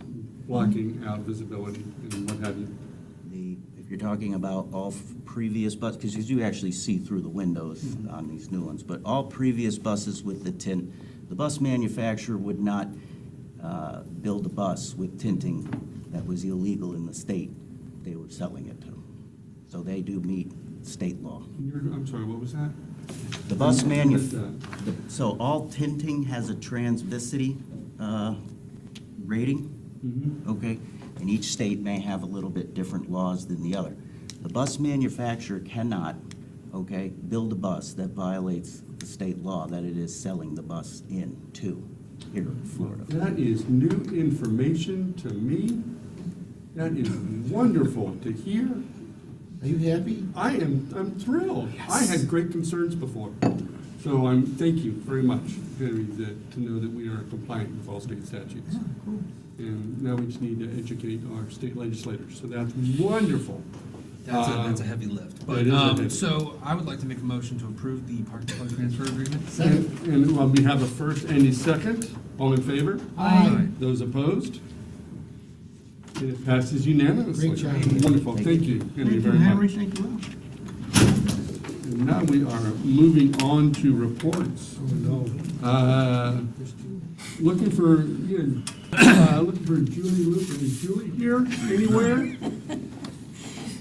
blocking out visibility and what have you? If you're talking about all previous buses, because you actually see through the windows on these new ones, but all previous buses with the tint, the bus manufacturer would not build a bus with tinting that was illegal in the state they were selling it to. So they do meet state law. I'm sorry, what was that? The bus What is that? so all tinting has a transvicity rating, okay? And each state may have a little bit different laws than the other. The bus manufacturer cannot, okay, build a bus that violates the state law that it is selling the bus into here in Florida. That is new information to me. That is wonderful to hear. Are you happy? I'm thrilled. I had great concerns before. So thank you very much, Henry, to know that we are compliant with all state statutes. And now we just need to educate our state legislators. So that's wonderful. That's a heavy lift. It But, is a heavy- so I would like to make a motion to approve the park plug transfer agreement. And we have a first and a second. All in favor? Aye. Those opposed? And it passes unanimously. Great job. Wonderful. Thank you, Henry, Thank you, very Henry, much. thank you. And now we are moving on to reports. Oh, no. Looking for Julie Luther. Is Julie here anywhere?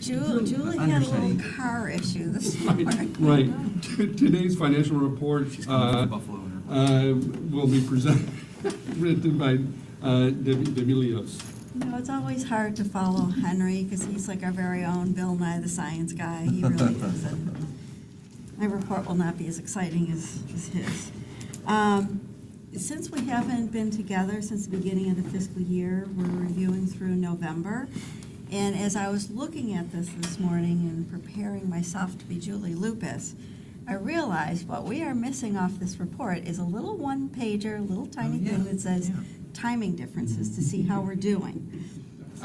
Julie had a little car issue this morning. Right. Today's financial report Buffalo in her. will be written by Debbie Leos. You know, it's always hard to follow Henry because he's like our very own Bill Nye the Science Guy. He really is. And my report will not be as exciting as his. Since we haven't been together since the beginning of the fiscal year, we're reviewing through November. And as I was looking at this morning and preparing myself to be Julie Lupus, I realized what we are missing off this report is a little one-pager, little tiny thing that says timing differences to see how we're doing.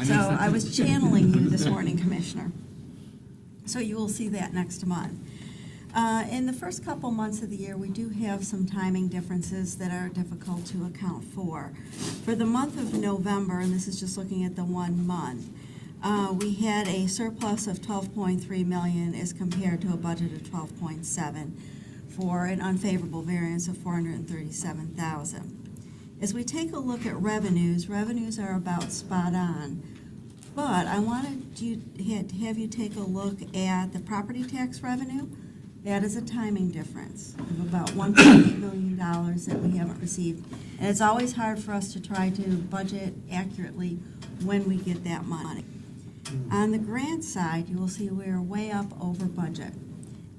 So I was channeling you this morning, Commissioner. So you will see that next month. In the first couple months of the year, we do have some timing differences that are difficult to account for. For the month of November, and this is just looking at the 1 month, we had a surplus of $12.3 million as compared to a budget of $12.7 for an unfavorable variance of $437,000. As we take a look at revenues, revenues are about spot on. But I wanted to have you take a look at the property tax revenue. That is a timing difference of about $1.8 million that we haven't received. And it's always hard for us to try to budget accurately when we get that money. On the grant side, you will see we are way up over budget.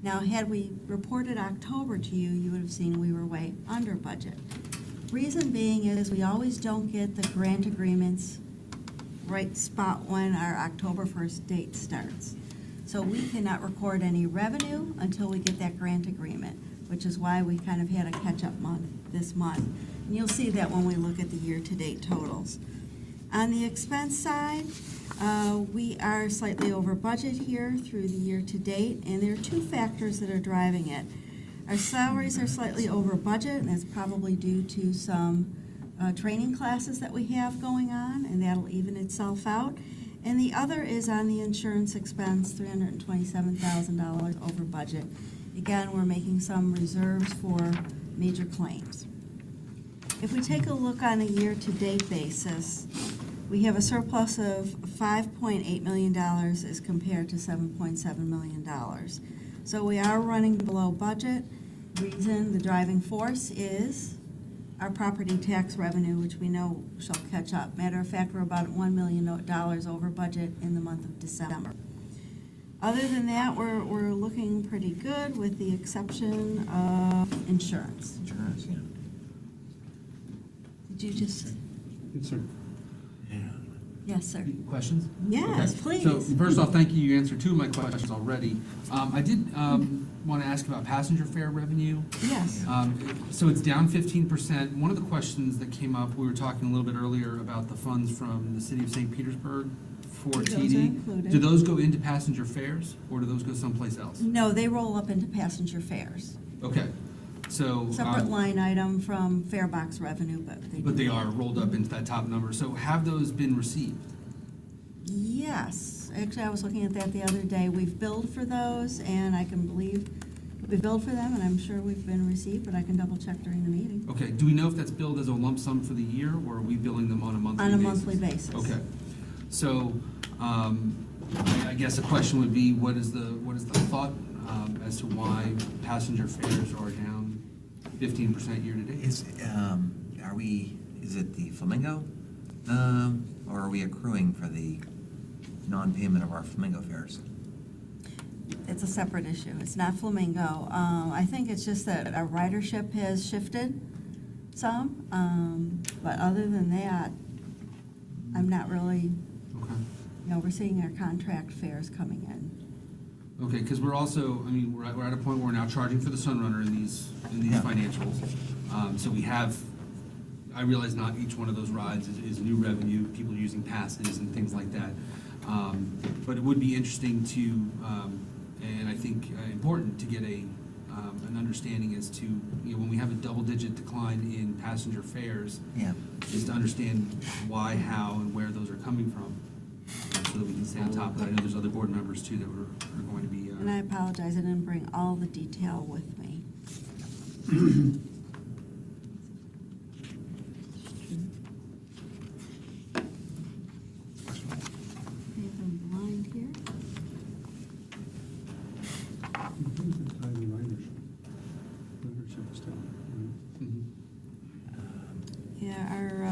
Now, had we reported October to you, you would have seen we were way under budget. Reason being is we always don't get the grant agreements right spot when our October 1st date starts. So we cannot record any revenue until we get that grant agreement, which is why we kind of had a catch-up month this month. And you'll see that when we look at the year-to-date totals. On the expense side, we are slightly over budget here through the year-to-date, and there are two factors that are driving it. Our salaries are slightly over budget, and that's probably due to some training classes that we have going on, and that'll even itself out. And the other is on the insurance expense, $327,000 over budget. Again, we're making some reserves for major claims. If we take a look on a year-to-date basis, we have a surplus of $5.8 million as compared to $7.7 million. So we are running below budget. Reason, the driving force is our property tax revenue, which we know shall catch up. Matter of fact, we're about $1 million over budget in the month of December. Other than that, we're looking pretty good with the exception of insurance. Insurance, yeah. Did you just, Yes, sir. yes, sir. Questions? Yes, Okay. please. So first off, thank you, you answered two of my questions already. I did want to ask about passenger fare revenue. Yes. So it's down 15%. One of the questions that came up, we were talking a little bit earlier about the funds from the city of St. Petersburg for Those are TD. included. Do those go into passenger fares, or do those go someplace else? No, they roll up into passenger fares. Okay, so. Separate line item from fare box revenue, but they do. But they are rolled up into that top number. So have those been received? Yes, actually, I was looking at that the other day. We've billed for those, and I can believe we billed for them, and I'm sure we've been received, but I can double check during the meeting. Okay, do we know if that's billed as a lump sum for the year, or are we billing them on a monthly On basis? a monthly basis. Okay, so, I guess the question would be, what is the thought, as to why passenger fares are down 15% year to date? Is it the Flamingo? Or are we accruing for the non-payment of our Flamingo fares? It's a separate issue. It's not Flamingo. I think it's just that our ridership has shifted some, but other than that, I'm not really, Okay. we're seeing our contract fares coming in. Okay, because we're also, I mean, we're at a point where we're now charging for the Sunrunner in these Yeah. financials. So we have, I realize not each one of those rides is new revenue, people using passes and things like that. But it would be interesting to, and I think important to get an understanding as to, when we have a double-digit decline in passenger fares, Yeah. is to understand why, how, and where those are coming from, so that we can stay on top of that. I know there's other board members too that are going to be And I apologize, I didn't bring all the detail with me. Okay, if I'm blind here. Yeah, our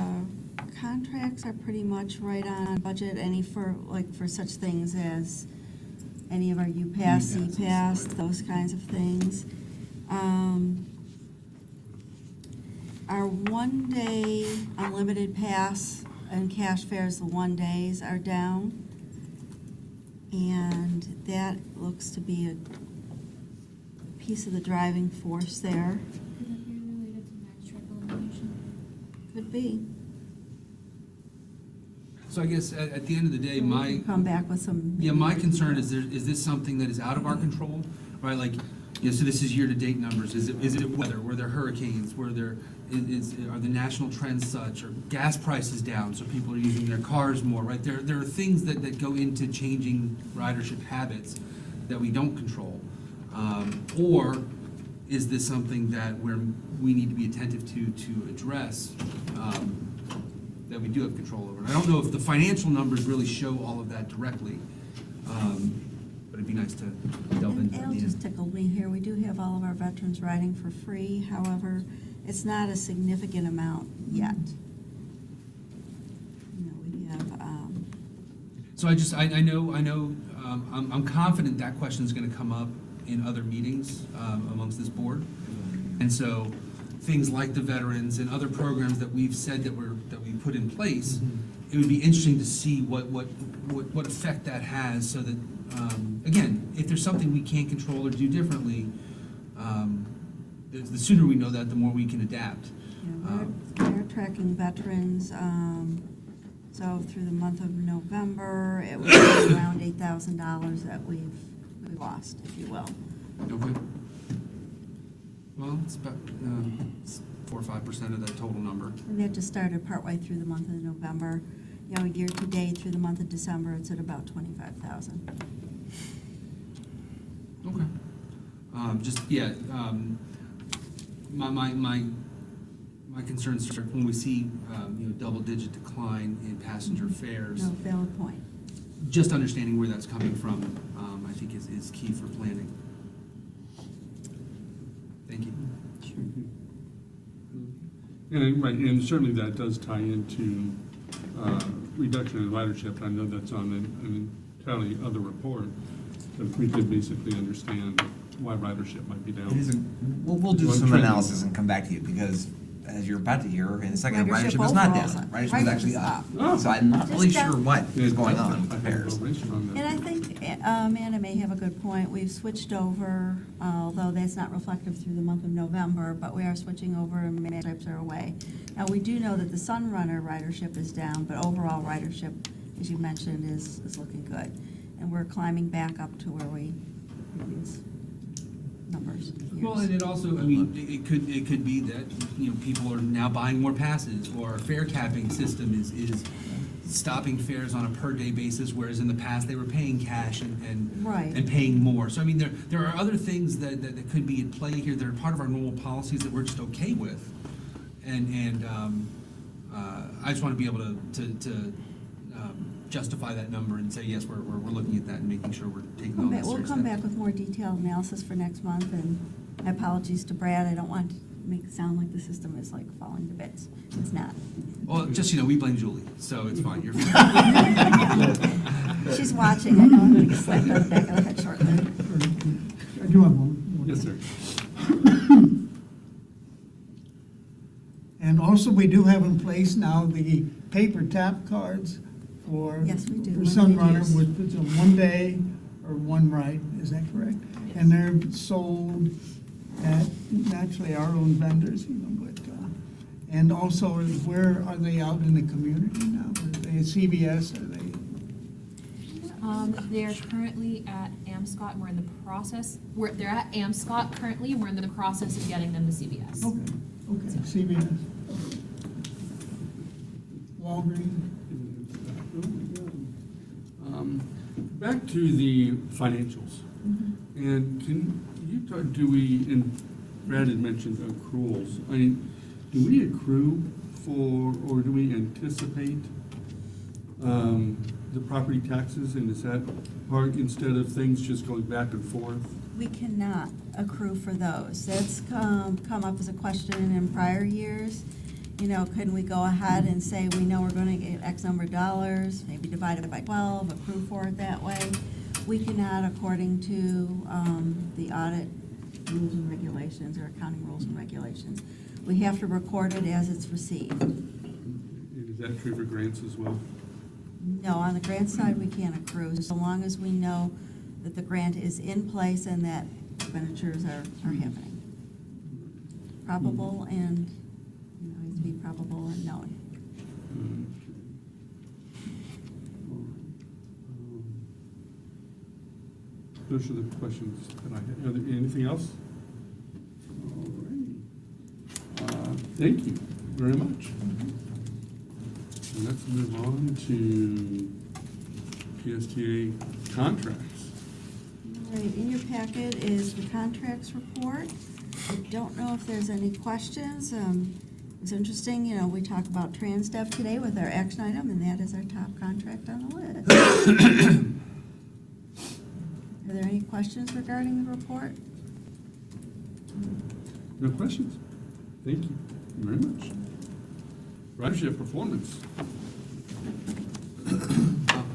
contracts are pretty much right on budget, any for, like, for such things as any of our UPass, CPass, those kinds of things. Our one-day unlimited pass and cash fares, the 1 days are down. And that looks to be a piece of the driving force there. Could that be related to max trip elimination? Could be. So I guess at the end of the day, my. Come back with some. Yeah, my concern is is this something that is out of our control, right? Like, so this is year-to-date numbers. Is it weather? Were there hurricanes? Are the national trends such? Are gas prices down, so people are using their cars more, right? There are things that go into changing ridership habits that we don't control. Or is this something that we need to be attentive to address, that we do have control over? And I don't know if the financial numbers really show all of that directly, but it'd be nice to delve into Al that. just tickled me here. We do have all of our veterans riding for free. However, it's not a significant amount yet. You know, we have, So I know, I'm confident that question is gonna come up in other meetings amongst this board. And so, things like the veterans and other programs that we've said that we put in place, it would be interesting to see what effect that has, so that, again, if there's something we can't control or do differently, the sooner we know that, the more we can adapt. we're tracking veterans. So through the month of November, it was around $8,000 that we've lost, if you will. Okay. Well, it's about 4 or 5% of that total number. And that just started partway through the month of November. You know, year to date through the month of December, it's at about 25,000. Okay. My concerns are when we see, double-digit decline in passenger fares. No, valid point. Just understanding where that's coming from, I think is key for planning. Thank you. And certainly that does tie into reduction in ridership. I know that's on an entirely other report, but we could basically understand why ridership might be down. We'll do Well, some trending. analysis and come back to you, because as you're about to hear in a second, Ridership ridership is not overall is down. up. Ridership is actually Ridership is up. up. So I'm not really Just sure down. what is going on I with the have fares. no relation on that. And I think Amanda may have a good point. We've switched over, although that's not reflective through the month of November, but we are switching over and many trips are away. Now, we do know that the Sunrunner ridership is down, but overall ridership, as you mentioned, is looking good. And we're climbing back up to where we previous numbers. Well, years. and it also, it could be that, people are now buying more passes, or our fare capping system is stopping fares on a per-day basis, whereas in the past, they were paying cash Right. and paying more. So, there are other things that could be at play here that are part of our normal policies that we're just okay with. And I just want to be able to justify that number and say, yes, we're looking at that and making sure we're taking all necessary We'll come steps. back with more detailed analysis for next month, and my apologies to Brad. I don't want to make it sound like the system is like falling to bits. It's not. Well, just, we blame Julie, so it's fine, you're fine. She's watching. I know I'm going to get slapped on the back of the head shortly. I do have one. Yes, sir. And also, we do have in place now the paper tap cards for. Yes, we do. For Limited Sunrunner, use. with it's a 1 day or 1 ride, is that correct? And they're sold at, naturally, our own vendors, but, and also, where are they out in the community now? Are they at CVS, are they? They're currently at Amscot, and we're in the process, they're at Amscot currently, and we're in the process of getting them to CVS. Okay, CVS. Walgreens. Back to the financials. And can you talk, do we, and Brad had mentioned accruals, I mean, do we accrue for, or do we anticipate the property taxes, and is that part, instead of things just going back and forth? We cannot accrue for those. That's come up as a question in prior years. You know, can we go ahead and say, we know we're gonna get X number of dollars, maybe divide it by 12, accrue for it that way? We cannot, according to the audit rules and regulations, or accounting rules and regulations. We have to record it as it's received. And is that true for grants as well? No, on the grant side, we can't accrue, so long as we know that the grant is in place and that expenditures are happening. Probable and, you know, needs to be probable and known. Those are the questions that I had. Are there anything else? All right. Thank you very much. So let's move on to PSTA contracts. All right, in your packet is the contracts report. I don't know if there's any questions. It's interesting, you know, we talk about TransDev today with our action item, and that is our top contract on the list. Are there any questions regarding the report? No questions? Thank you very much. Ridership performance.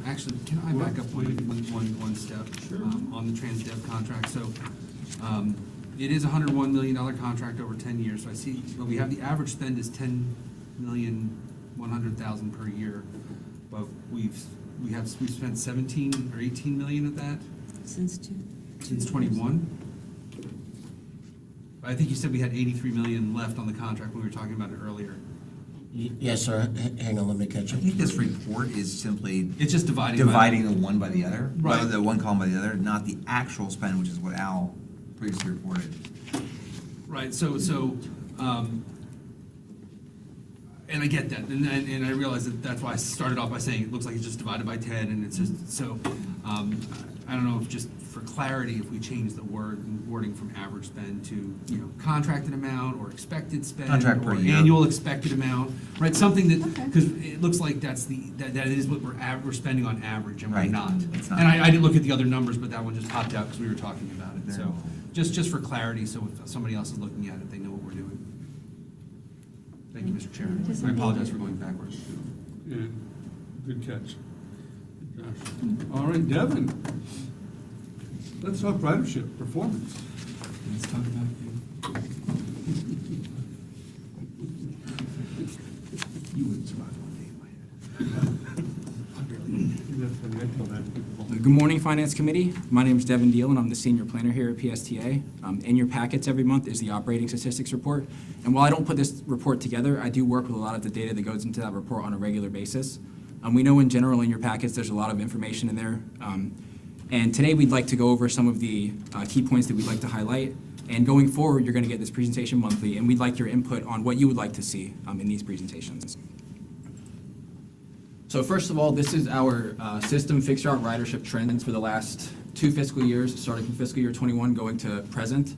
Actually, can I back up one step? On the TransDev contract? So, it is a $101 million contract over 10 years, so I see, but we have the average spend is $10,100,000 per year. But we've spent 17 or 18 million of that Since since 21. I think you said we had 83 million left on the contract when we were talking about it earlier. Yes, sir. Hang on, let me catch I up. think this report is simply It's just dividing the one by the other, Right. the one column by the other, not the actual spend, which is what Al previously reported. Right, and I get that, and I realize that that's why I started off by saying it looks like it's just divided by 10, and it's just, so, I don't know if just for clarity, if we change the wording from average spend to, you know, contracted amount or expected spend. Contract per or year. Annual expected amount, right, something that, Okay. because it looks like that is what we're spending on average, and we're Right. not. It's not. And I didn't look at the other numbers, but that one just popped out because we were talking about it, so, There. just for clarity, so if somebody else is looking at it, they know what we're doing. Thank you, Mr. Chair. I apologize for going backwards. Yeah, good catch. Josh. All right, Devin. Let's talk ridership performance. Let's talk about it. You wouldn't survive one day in my head. That's funny, I tell that to people. Good morning, Finance Committee. My name is Devin Deal, and I'm the Senior Planner here at PSTA. In your packets every month is the operating statistics report. And while I don't put this report together, I do work with a lot of the data that goes into that report on a regular basis. We know in general in your packets there's a lot of information in there. And today we'd like to go over some of the key points that we'd like to highlight. And going forward, you're going to get this presentation monthly, and we'd like your input on what you would like to see in these presentations. So first of all, this is our system fixed route ridership trends for the last 2 fiscal years, starting from fiscal year 21 going to present.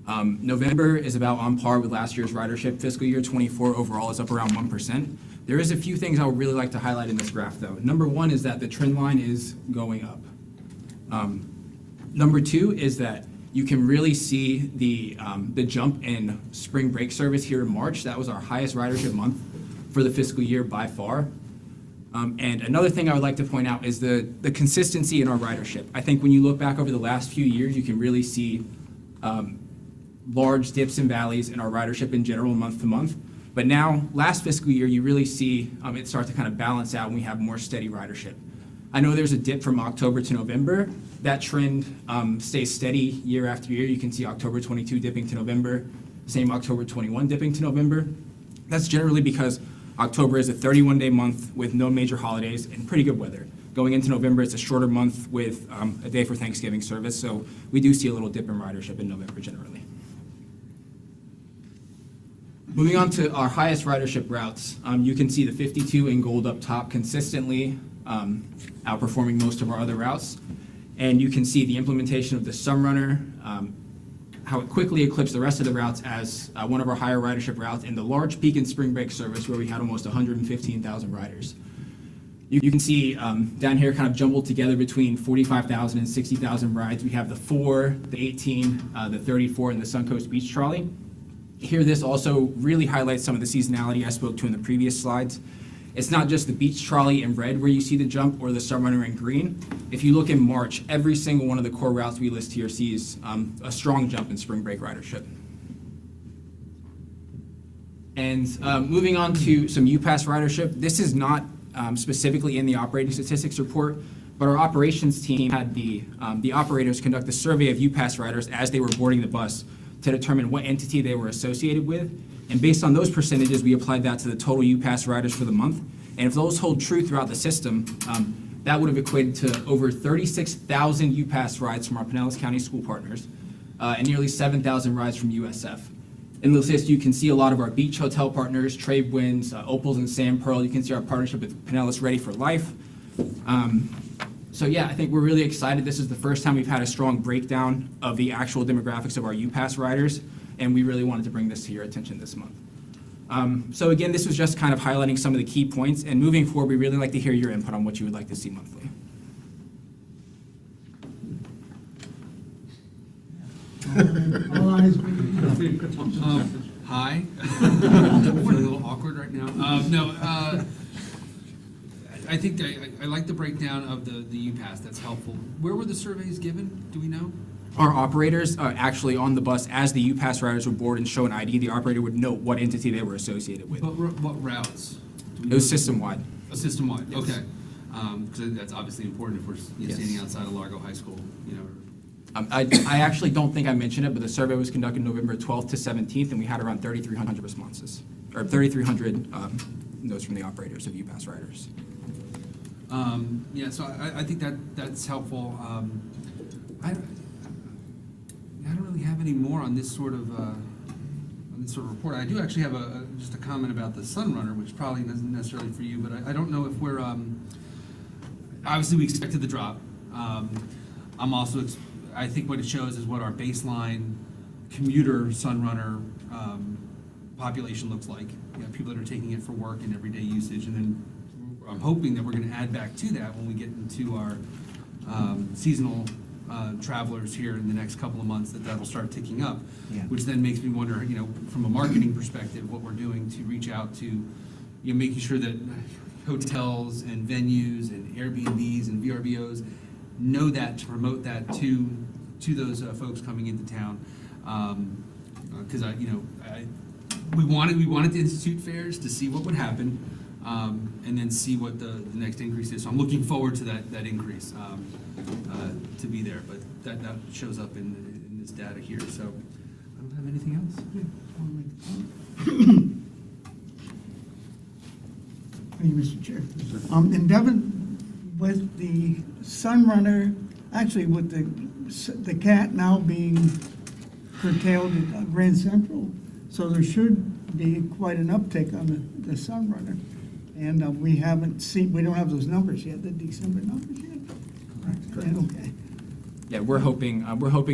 November is about on par with last year's ridership. Fiscal year 24 overall is up around 1%. There is a few things I would really like to highlight in this graph, though. Number one is that the trend line is going up. Number two is that you can really see the jump in spring break service here in March. That was our highest ridership month for the fiscal year by far. And another thing I would like to point out is the consistency in our ridership. I think when you look back over the last few years, you can really see large dips and valleys in our ridership in general, month to month. But now, last fiscal year, you really see it start to kind of balance out and we have more steady ridership. I know there's a dip from October to November. That trend stays steady year after year. You can see October 22 dipping to November, same October 21 dipping to November. That's generally because October is a 31-day month with no major holidays and pretty good weather. Going into November, it's a shorter month with a day for Thanksgiving service, so we do see a little dip in ridership in November generally. Moving on to our highest ridership routes, you can see the 52 in gold up top consistently outperforming most of our other routes. And you can see the implementation of the Sunrunner, how it quickly eclipsed the rest of the routes as one of our higher ridership routes, and the large peak in spring break service where we had almost 115,000 riders. You can see down here kind of jumbled together between 45,000 and 60,000 rides. We have the 4, the 18, the 34, and the Suncoast Beach Trolley. Here, this also really highlights some of the seasonality I spoke to in the previous slides. It's not just the beach trolley in red where you see the jump or the Sunrunner in green. If you look in March, every single one of the core routes we list here sees a strong jump in spring break ridership. And moving on to some UPass ridership, this is not specifically in the operating statistics report, but our operations team had the operators conduct a survey of UPass riders as they were boarding the bus to determine what entity they were associated with. And based on those percentages, we applied that to the total UPass riders for the month. And if those hold true throughout the system, that would have equated to over 36,000 UPass rides from our Pinellas County school partners and nearly 7,000 rides from USF. In this list, you can see a lot of our beach hotel partners, Tradewinds, Opals, and Sand Pearl. You can see our partnership with Pinellas Ready for Life. So yeah, I think we're really excited. This is the first time we've had a strong breakdown of the actual demographics of our UPass riders, and we really wanted to bring this to your attention this month. So again, this was just kind of highlighting some of the key points, and moving forward, we really like to hear your input on what you would like to see monthly. All eyes. Hi. I'm feeling a little awkward right now. I think I like the breakdown of the UPass. That's helpful. Where were the surveys given? Do we know? Our operators are actually on the bus as the UPass riders were board and show an ID. The operator would note what entity they were associated with. What routes? It was system-wide. A system-wide, Yes. okay. Because that's obviously important if we're Yes. standing outside of Largo High School, you know. I actually don't think I mentioned it, but the survey was conducted November 12th to 17th, and we had around 3,300 responses, or 3,300 notes from the operators of UPass riders. Yeah, so I think that's helpful. I don't really have any more on this sort of report. I do actually have just a comment about the Sunrunner, which probably isn't necessarily for you, but I don't know if we're obviously we expected the drop. I'm also I think what it shows is what our baseline commuter Sunrunner population looks like. You know, people that are taking it for work and everyday usage, and then I'm hoping that we're going to add back to that when we get into our seasonal travelers here in the next couple of months, that'll start ticking up, Yeah. which then makes me wonder, you know, from a marketing perspective, what we're doing to reach out to, you know, making sure that hotels and venues and Airbnbs and VRBOs know that, to promote that to those folks coming into town, because we wanted to institute fairs to see what would happen, and then see what the next increase is. So I'm looking forward to that increase to be there, but that shows up in this data here. So I don't have anything else. Thank you, Mr. Chair. In Devon, with the Sunrunner, actually with the CAT now being curtailed at Grand Central, so there should be quite an uptick on the Sunrunner. And we don't have those numbers yet, the December numbers yet? Correct. Okay. Yeah, we're hoping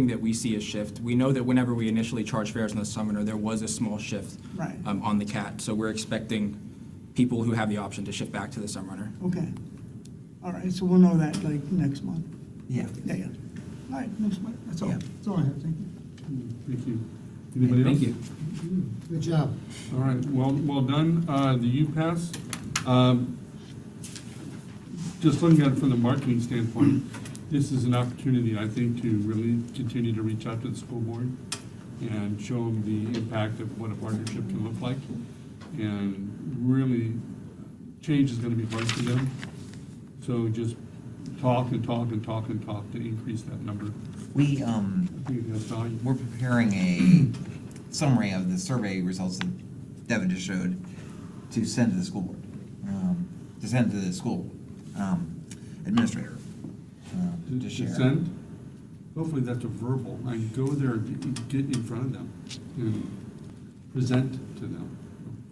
that we see a shift. We know that whenever we initially charged fares in the Sunrunner, there was a small shift Right. On the CAT. So we're expecting people who have the option to shift back to the Sunrunner. Okay. All right, so we'll know that like next month. Yeah. Yeah. All right, next month, that's all. Yeah. That's all I have, thank you. Thank you. Anybody else? Thank you. Good job. All right, well done. The UPass, just looking at it from the marketing standpoint, this is an opportunity, I think, to really continue to reach out to the school board and show them the impact of what a partnership can look like. And really, change is going to be hard for them. So just talk and talk and talk and talk to increase that number. We, I think it has value. we're preparing a summary of the survey results that Devin just showed to send to the school board, to send to the school administrator to share. Send. Hopefully that's a verbal. I go there and get in front of them and present to them.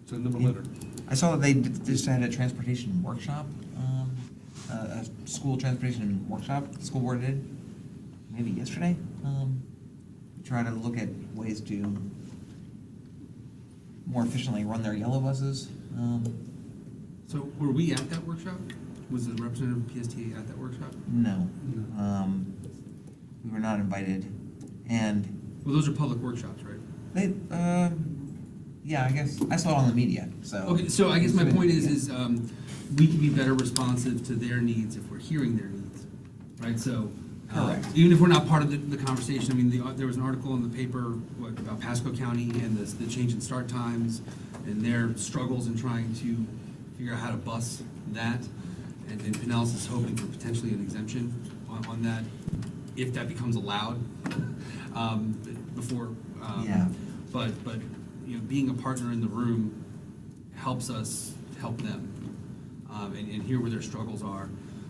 Send them a letter. I saw that they just had a transportation workshop, a school transportation workshop, the school board did. maybe yesterday, try to look at ways to more efficiently run their yellow buses. So were we at that workshop? Was the representative of PSTA at that workshop? No, we were not invited, and Well, those are public workshops, right? they, yeah, I guess, I saw it on the media, so. Okay, so I guess my point is we can be better responsive to their needs if we're hearing their needs, right? So, Correct. even if we're not part of the conversation, I mean, there was an article in the paper, about Pasco County and the change in start times and their struggles in trying to figure out how to bus that. And Pinellas is hoping for potentially an exemption on that, if that becomes allowed, before. Yeah. But, you know, being a partner in the room helps us help them, and hear where their struggles are.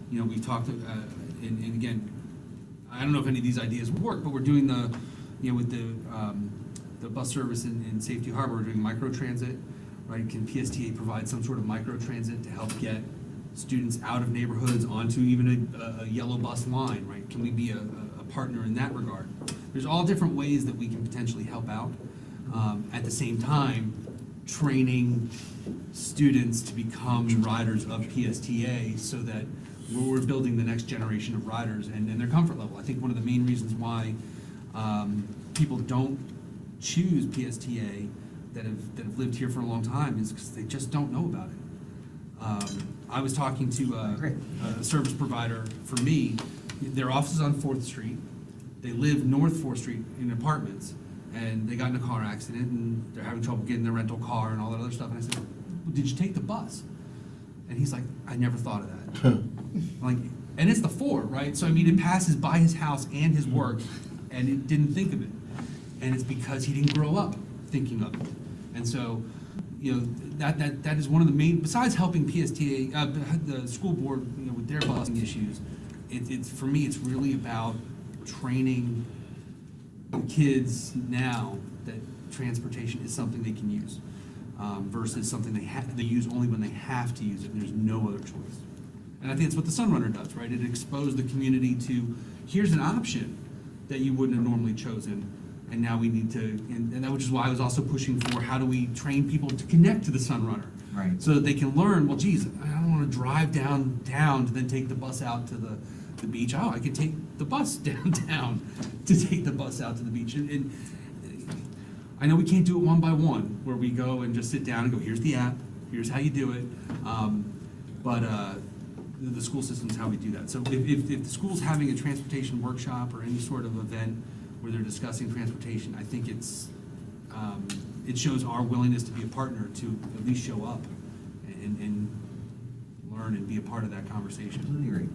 You know, we've talked, and again, I don't know if any of these ideas will work, but we're doing with the bus service in Safety Harbor, we're doing microtransit, right? Can PSTA provide some sort of microtransit to help get students out of neighborhoods onto even a yellow bus line, right? Can we be a partner in that regard? There's all different ways that we can potentially help out. At the same time, training students to become riders of PSTA so that we're building the next generation of riders and their comfort level. I think one of the main reasons why people don't choose PSTA that have lived here for a long time is because they just don't know about it. I was talking to a service provider for me. Their office is on 4th Street. They live North 4th Street in apartments, and they got in a car accident, and they're having trouble getting their rental car and all that other stuff. And I said, well, did you take the bus? And he's like, I never thought of that. I'm like, and it's the 4, right? So, I mean, it passes by his house and his work, and it didn't think of it. And it's because he didn't grow up thinking of it. And so, you know, that is one of the main, besides helping PSTA, the school board, you know, with their busing issues, it's for me, it's really about training the kids now that transportation is something they can use, versus something they use only when they have to use it and there's no other choice. And I think it's what the Sunrunner does, right? It exposed the community to, here's an option that you wouldn't have normally chosen. And now we need to, and that which is why I was also pushing for how do we train people to connect to the Sunrunner, Right. so that they can learn. Well, geez, I don't want to drive downtown to then take the bus out to the beach. Oh, I can take the bus downtown to take the bus out to the beach. And I know we can't do it one by one, where we go and just sit down and go, here's the app, here's how you do it. But the school system is how we do that. So if the school's having a transportation workshop or any sort of event where they're discussing transportation, I think it shows our willingness to be a partner to at least show up and learn and be a part of that conversation. Completely agree.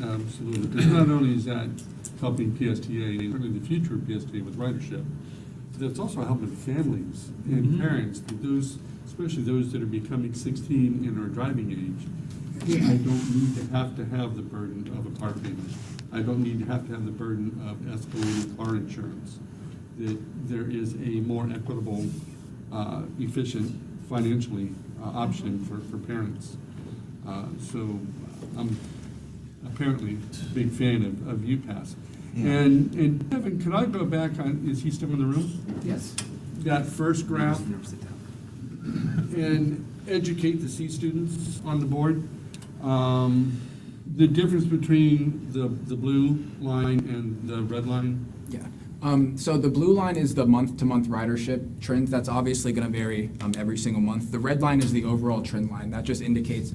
Absolutely. Because not only is that helping PSTA, and certainly the future of PSTA with ridership, but it's also helping families and parents, those, especially those that are becoming 16 and are driving age. I don't need to have the burden of a car payment. I don't need to have the burden of escalating car insurance. That there is a more equitable, efficient, financially option for parents. So I'm apparently a big fan of UPass. Yeah. And Kevin, could I go back on, is he still in the room? Yes. That first graph, Never sit down. and educate the C students on the board. The difference between the blue line and the red line. Yeah. So the blue line is the month-to-month ridership trend. That's obviously going to vary every single month. The red line is the overall trend line. That just indicates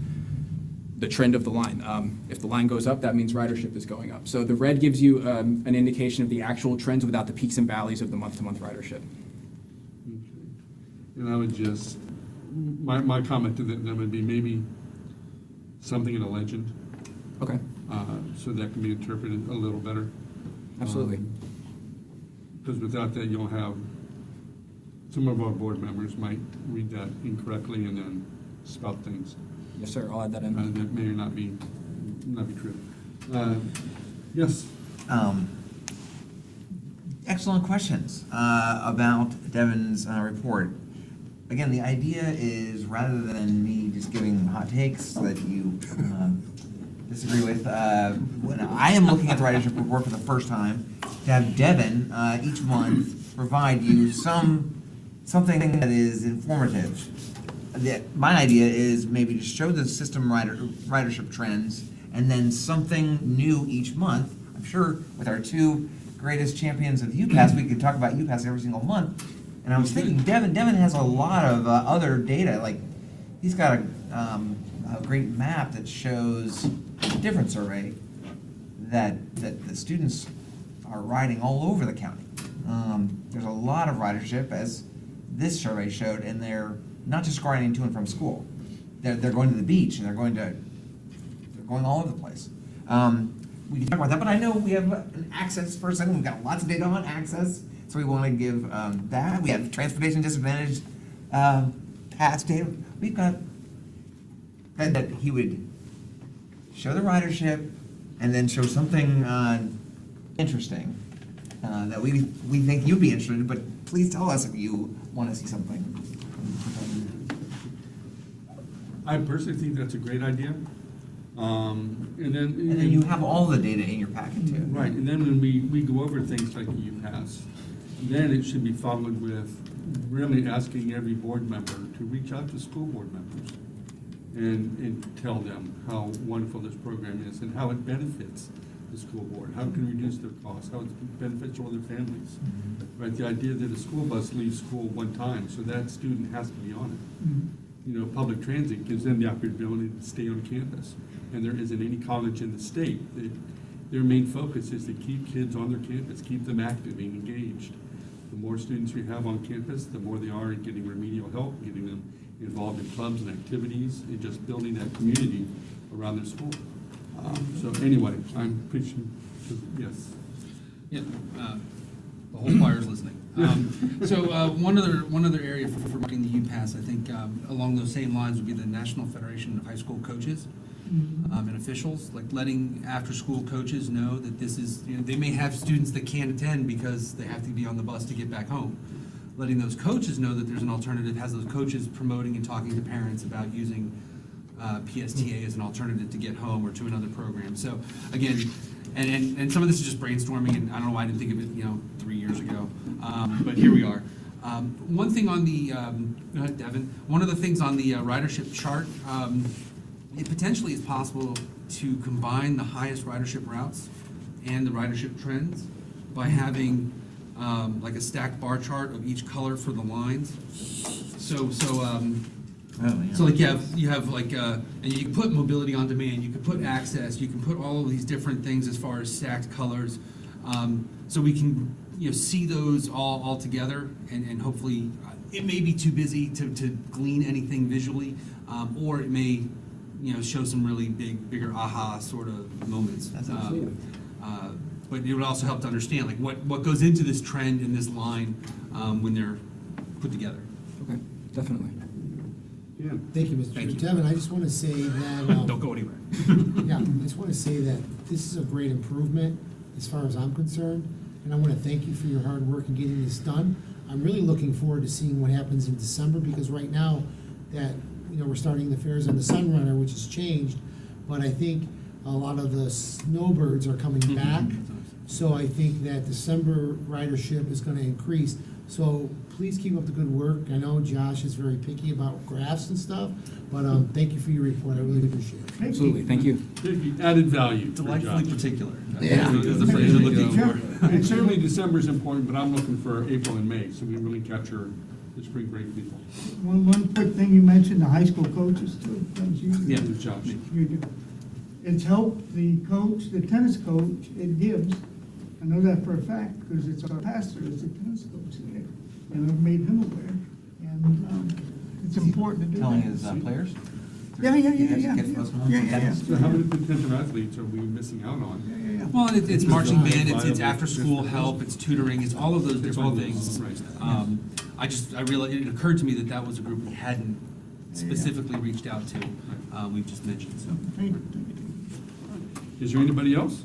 the trend of the line. If the line goes up, that means ridership is going up. So the red gives you an indication of the actual trends without the peaks and valleys of the month-to-month ridership. Okay. And I would just, my comment to them would be maybe something in a legend, Okay. so that can be interpreted a little better. Absolutely. Because without that, you'll have, some of our board members might read that incorrectly and then spout things Yes, sir. I'll add that in. that may or not be true. Yes? Excellent questions about Devin's report. Again, the idea is rather than me just giving hot takes that you disagree with. When I am looking at the ridership report for the first time, to have Devin each month provide you something that is informative. My idea is maybe to show the system ridership trends, and then something new each month. I'm sure with our two greatest champions of UPass, we could talk about UPass every single month. And I was thinking, Devin has a lot of other data. Like, he's got a great map that shows a different survey that the students are riding all over the county. There's a lot of ridership, as this survey showed, and they're not just riding to and from school. They're going to the beach, and they're going all over the place. We can talk about that, but I know we have an access person. We've got lots of data on access, so we want to give that. We have transportation disadvantaged past data. We've got that he would show the ridership and then show something interesting that we think you'd be interested in, but please tell us if you want to see something. I personally think that's a great idea. And then you have all the data in your packet too. Right, and then when we go over things like UPass, then it should be followed with really asking every board member to reach out to school board members and tell them how wonderful this program is and how it benefits the school board, how it can reduce their costs, how it's beneficial to their families. Right, the idea that a school bus leaves school one time, so that student has to be on it. You know, public transit gives them the opportunity to stay on campus. And there isn't any college in the state that their main focus is to keep kids on their campus, keep them active and engaged. The more students we have on campus, the more they are in getting remedial help, getting them involved in clubs and activities, and just building that community around their school. So anyway, I'm preaching, yes. Yeah, the whole choir's listening. So one other area for marketing the UPass, I think, along those same lines would be the National Federation of High School Coaches and officials, like letting after-school coaches know that this is, you know, they may have students that can't attend because they have to be on the bus to get back home. Letting those coaches know that there's an alternative, has those coaches promoting and talking to parents about using PSTA as an alternative to get home or to another program. So again, and some of this is just brainstorming, and I don't know why I didn't think of it, 3 years ago, but here we are. One thing on the, go ahead, Devin, one of the things on the ridership chart, it potentially is possible to combine the highest ridership routes and the ridership trends by having like a stacked bar chart of each color for the lines. So like you have like, and you can put mobility on demand, you can put access, you can put all of these different things as far as stacked colors. So we can, see those all together, and hopefully it may be too busy to glean anything visually, or it may, show some really bigger aha sort of moments. But it would also help to understand like what goes into this trend in this line when they're put together. Okay, definitely. Yeah. Thank you, Mr. Chair. Devin, I just want to say that. Don't go anywhere. Yeah, I just want to say that this is a great improvement as far as I'm concerned, and I want to thank you for your hard work in getting this done. I'm really looking forward to seeing what happens in December, because right now that, we're starting the fairs on the Sunrunner, which has changed, but I think a lot of the snowbirds are coming back. So I think that December ridership is going to increase. So please keep up the good work. I know Josh is very picky about graphs and stuff, but thank you for your report. I really appreciate it. Absolutely, thank you. Added value. for Delightfully Josh. particular. Yeah. Is the phrase you're looking for. And certainly December is important, but I'm looking for April and May, so we really capture the spring break people. One quick thing, you mentioned the high school coaches too. Thanks, you- Yeah. With Josh. You do. It's helped the coach, the tennis coach, it gives. I know that for a fact, because it's our pastor, is the tennis coach there. And I've made him aware, and it's important to do Telling that. his players. Yeah. Yeah. So how many potential athletes are we missing out on? Yeah. Well, it's marching band, it's Viable. after-school help, it's tutoring, it's all of those different things. Right. I realized, it occurred to me that was a group we hadn't specifically reached out to, we've just mentioned, so. Thank you. Is there anybody else?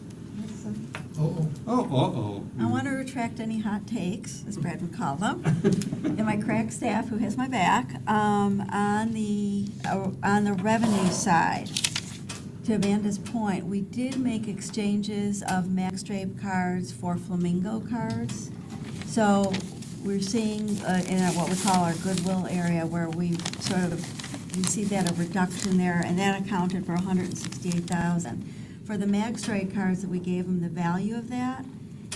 Oh, Oh, I want to retract any hot takes, as Brad would call them, and my crack staff who has my back, on the revenue side. to Amanda's point, we did make exchanges of MagStrape cards for Flamingo cards. So we're seeing in what we call our goodwill area where we we see that a reduction there, and that accounted for $168,000. For the MagStrape cards that we gave them the value of that,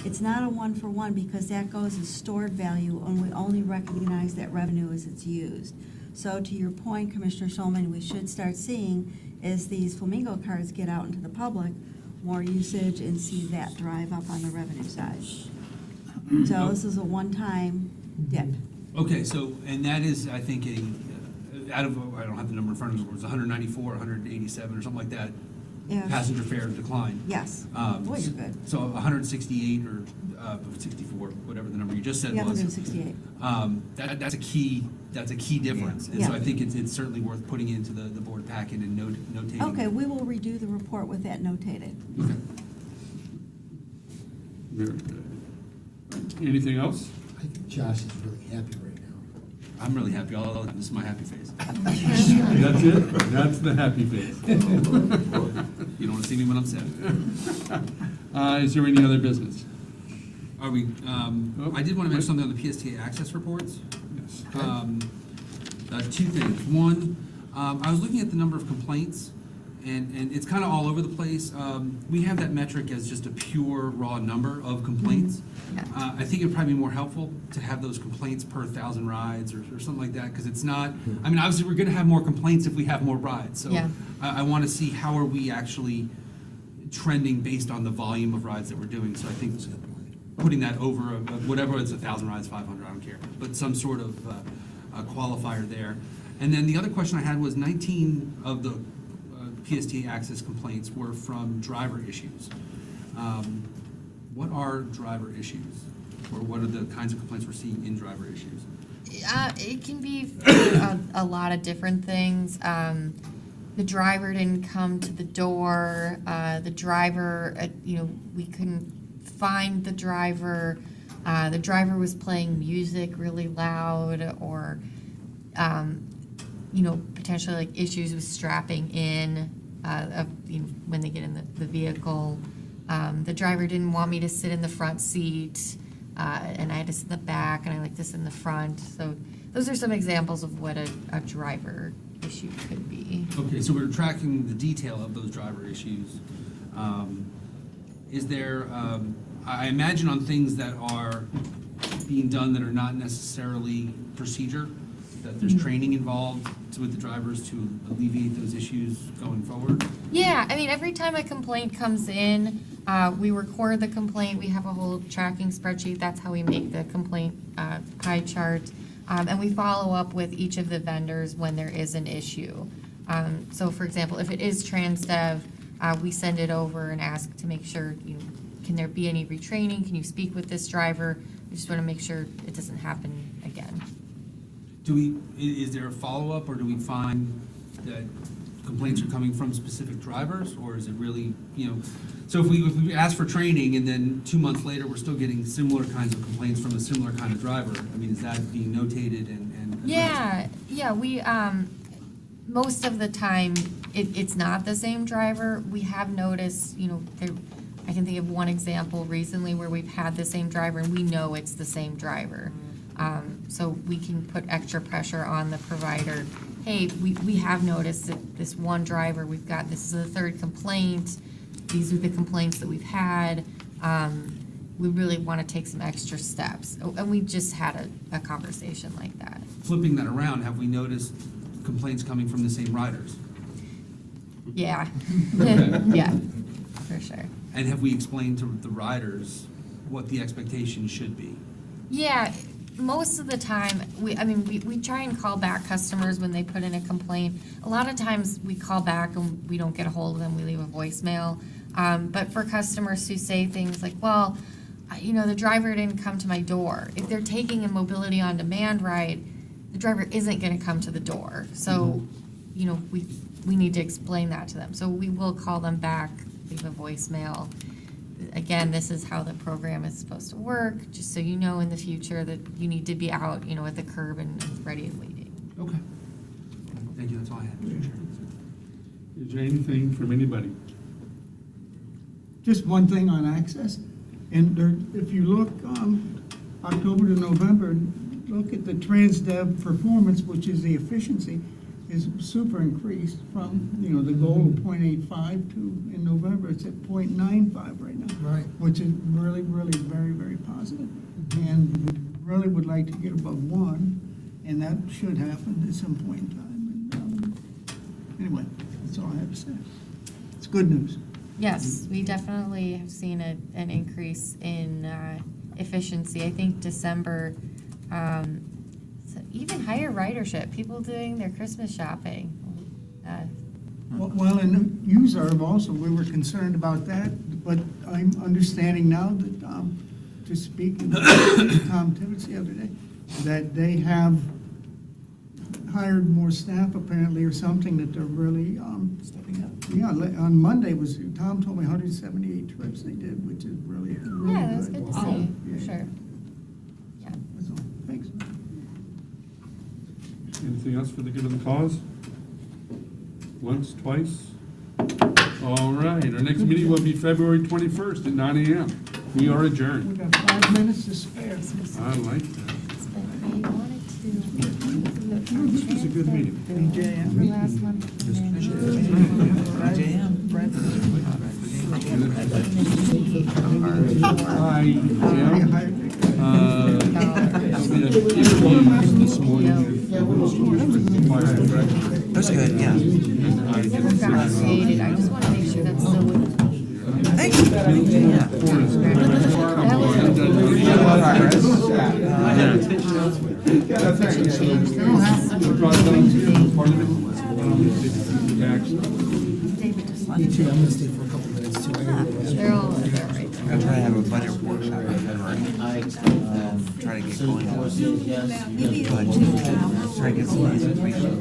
it's not a one-for-one because that goes as stored value and we only recognize that revenue as it's used. So to your point, Commissioner Shulman, we should start seeing as these Flamingo cards get out into the public, more usage and see that drive up on the revenue side. So this is a one-time dip. Okay, so, and that is, I think, out of, I don't have the number in front of me, it was 194, 187, or something like that, Yeah. passenger fare decline. Yes. Boy, you're good. So 168 or 64, whatever the number you just said Yeah, was. 168. That's a key difference. And so Yeah. I think it's certainly worth putting into the board packet and notating. Okay, we will redo the report with that notated. Very good. Anything else? I think Josh is really happy right now. I'm really happy. This is my happy face. That's it? That's the happy face. You don't want to see me when I'm sad. Is there any other business? Are we, I did want to mention something on the PSTA access reports. Yes. Two things. One, I was looking at the number of complaints, and it's kind of all over the place. We have that metric as just a pure raw number of complaints. I think it'd probably be more helpful to have those complaints per 1,000 rides or something like that, because it's not, I mean, obviously, we're going to have more complaints if we have more rides. So Yeah. I want to see how are we actually trending based on the volume of rides that we're doing. So I think putting that over, whatever, it's 1,000 rides, 500, I don't care, but some sort of qualifier there. And then the other question I had was 19 of the PSTA access complaints were from driver issues. What are driver issues? Or what are the kinds of complaints we're seeing in driver issues? It can be a lot of different things. The driver didn't come to the door. The driver, we couldn't find the driver. The driver was playing music really loud, or, potentially like issues with strapping in when they get in the vehicle. The driver didn't want me to sit in the front seat, and I had to sit in the back, and I like to sit in the front. So those are some examples of what a driver issue could be. Okay, so we're tracking the detail of those driver issues. Is there, I imagine on things that are being done that are not necessarily procedure, that there's training involved with the drivers to alleviate those issues going forward? Yeah, I mean, every time a complaint comes in, we record the complaint. We have a whole tracking spreadsheet. That's how we make the complaint pie chart. And we follow up with each of the vendors when there is an issue. So for example, if it is TransDev, we send it over and ask to make sure, can there be any retraining? Can you speak with this driver? We just want to make sure it doesn't happen again. Is there a follow-up, or do we find that complaints are coming from specific drivers, or is it really, so if we ask for training and then 2 months later, we're still getting similar kinds of complaints from a similar kind of driver, I mean, is that being notated and addressed? Yeah, we, most of the time, it's not the same driver. We have noticed, I can think of one example recently where we've had the same driver and we know it's the same driver. So we can put extra pressure on the provider. Hey, we have noticed that this one driver, this is the third complaint. These are the complaints that we've had. We really want to take some extra steps. And we just had a conversation like that. Flipping that around, have we noticed complaints coming from the same riders? Yeah. Yeah, for sure. And have we explained to the riders what the expectation should be? Yeah, most of the time, we try and call back customers when they put in a complaint. A lot of times, we call back and we don't get a hold of them, we leave a voicemail. But for customers who say things like, well, the driver didn't come to my door. If they're taking a mobility on demand ride, the driver isn't gonna come to the door. So, we need to explain that to them. So we will call them back, leave a voicemail. Again, this is how the program is supposed to work, just so you know in the future that you need to be out, at the curb and ready and waiting. Okay. Thank you, that's all I had, Mr. Chair. Is there anything from anybody? Just one thing on access, and there, if you look, October to November, look at the TransDev performance, which is the efficiency, is super increased from, the goal of 0.85 to, in November, it's at 0.95 right now. Right. Which is really, really very, very positive. And we really would like to get above 1, and that should happen at some point in time. And, anyway, that's all I have to say. It's good news. Yes, we definitely have seen an increase in efficiency. I think December, so even higher ridership, people doing their Christmas shopping. Well, and USARB also, we were concerned about that, but I'm understanding now that, just speaking to Tom Tibbetts the other day, that they have hired more staff apparently or something, that they're really, Stepping up. yeah, on Monday Tom told me 178 trips they did, which is really, really Yeah, that's good to see, Yeah. for sure. Yeah. That's all. Thanks. Anything else for the good of the cause? Once, twice? All right, our next meeting will be February 21st at 9 a.m. We are adjourned. We got 5 minutes to spare. I like that. I wanted to. This was a good meeting. The last one. Hi, Jim. This morning. That's good, yeah. Got created. I just want to make sure that's still with. Thank you. Yeah. Me too, I'm gonna stay for a couple minutes too. They're all there right now. I'm gonna try to have a budget workshop in February. Try to get going on. Yes. But, try to get some of these information.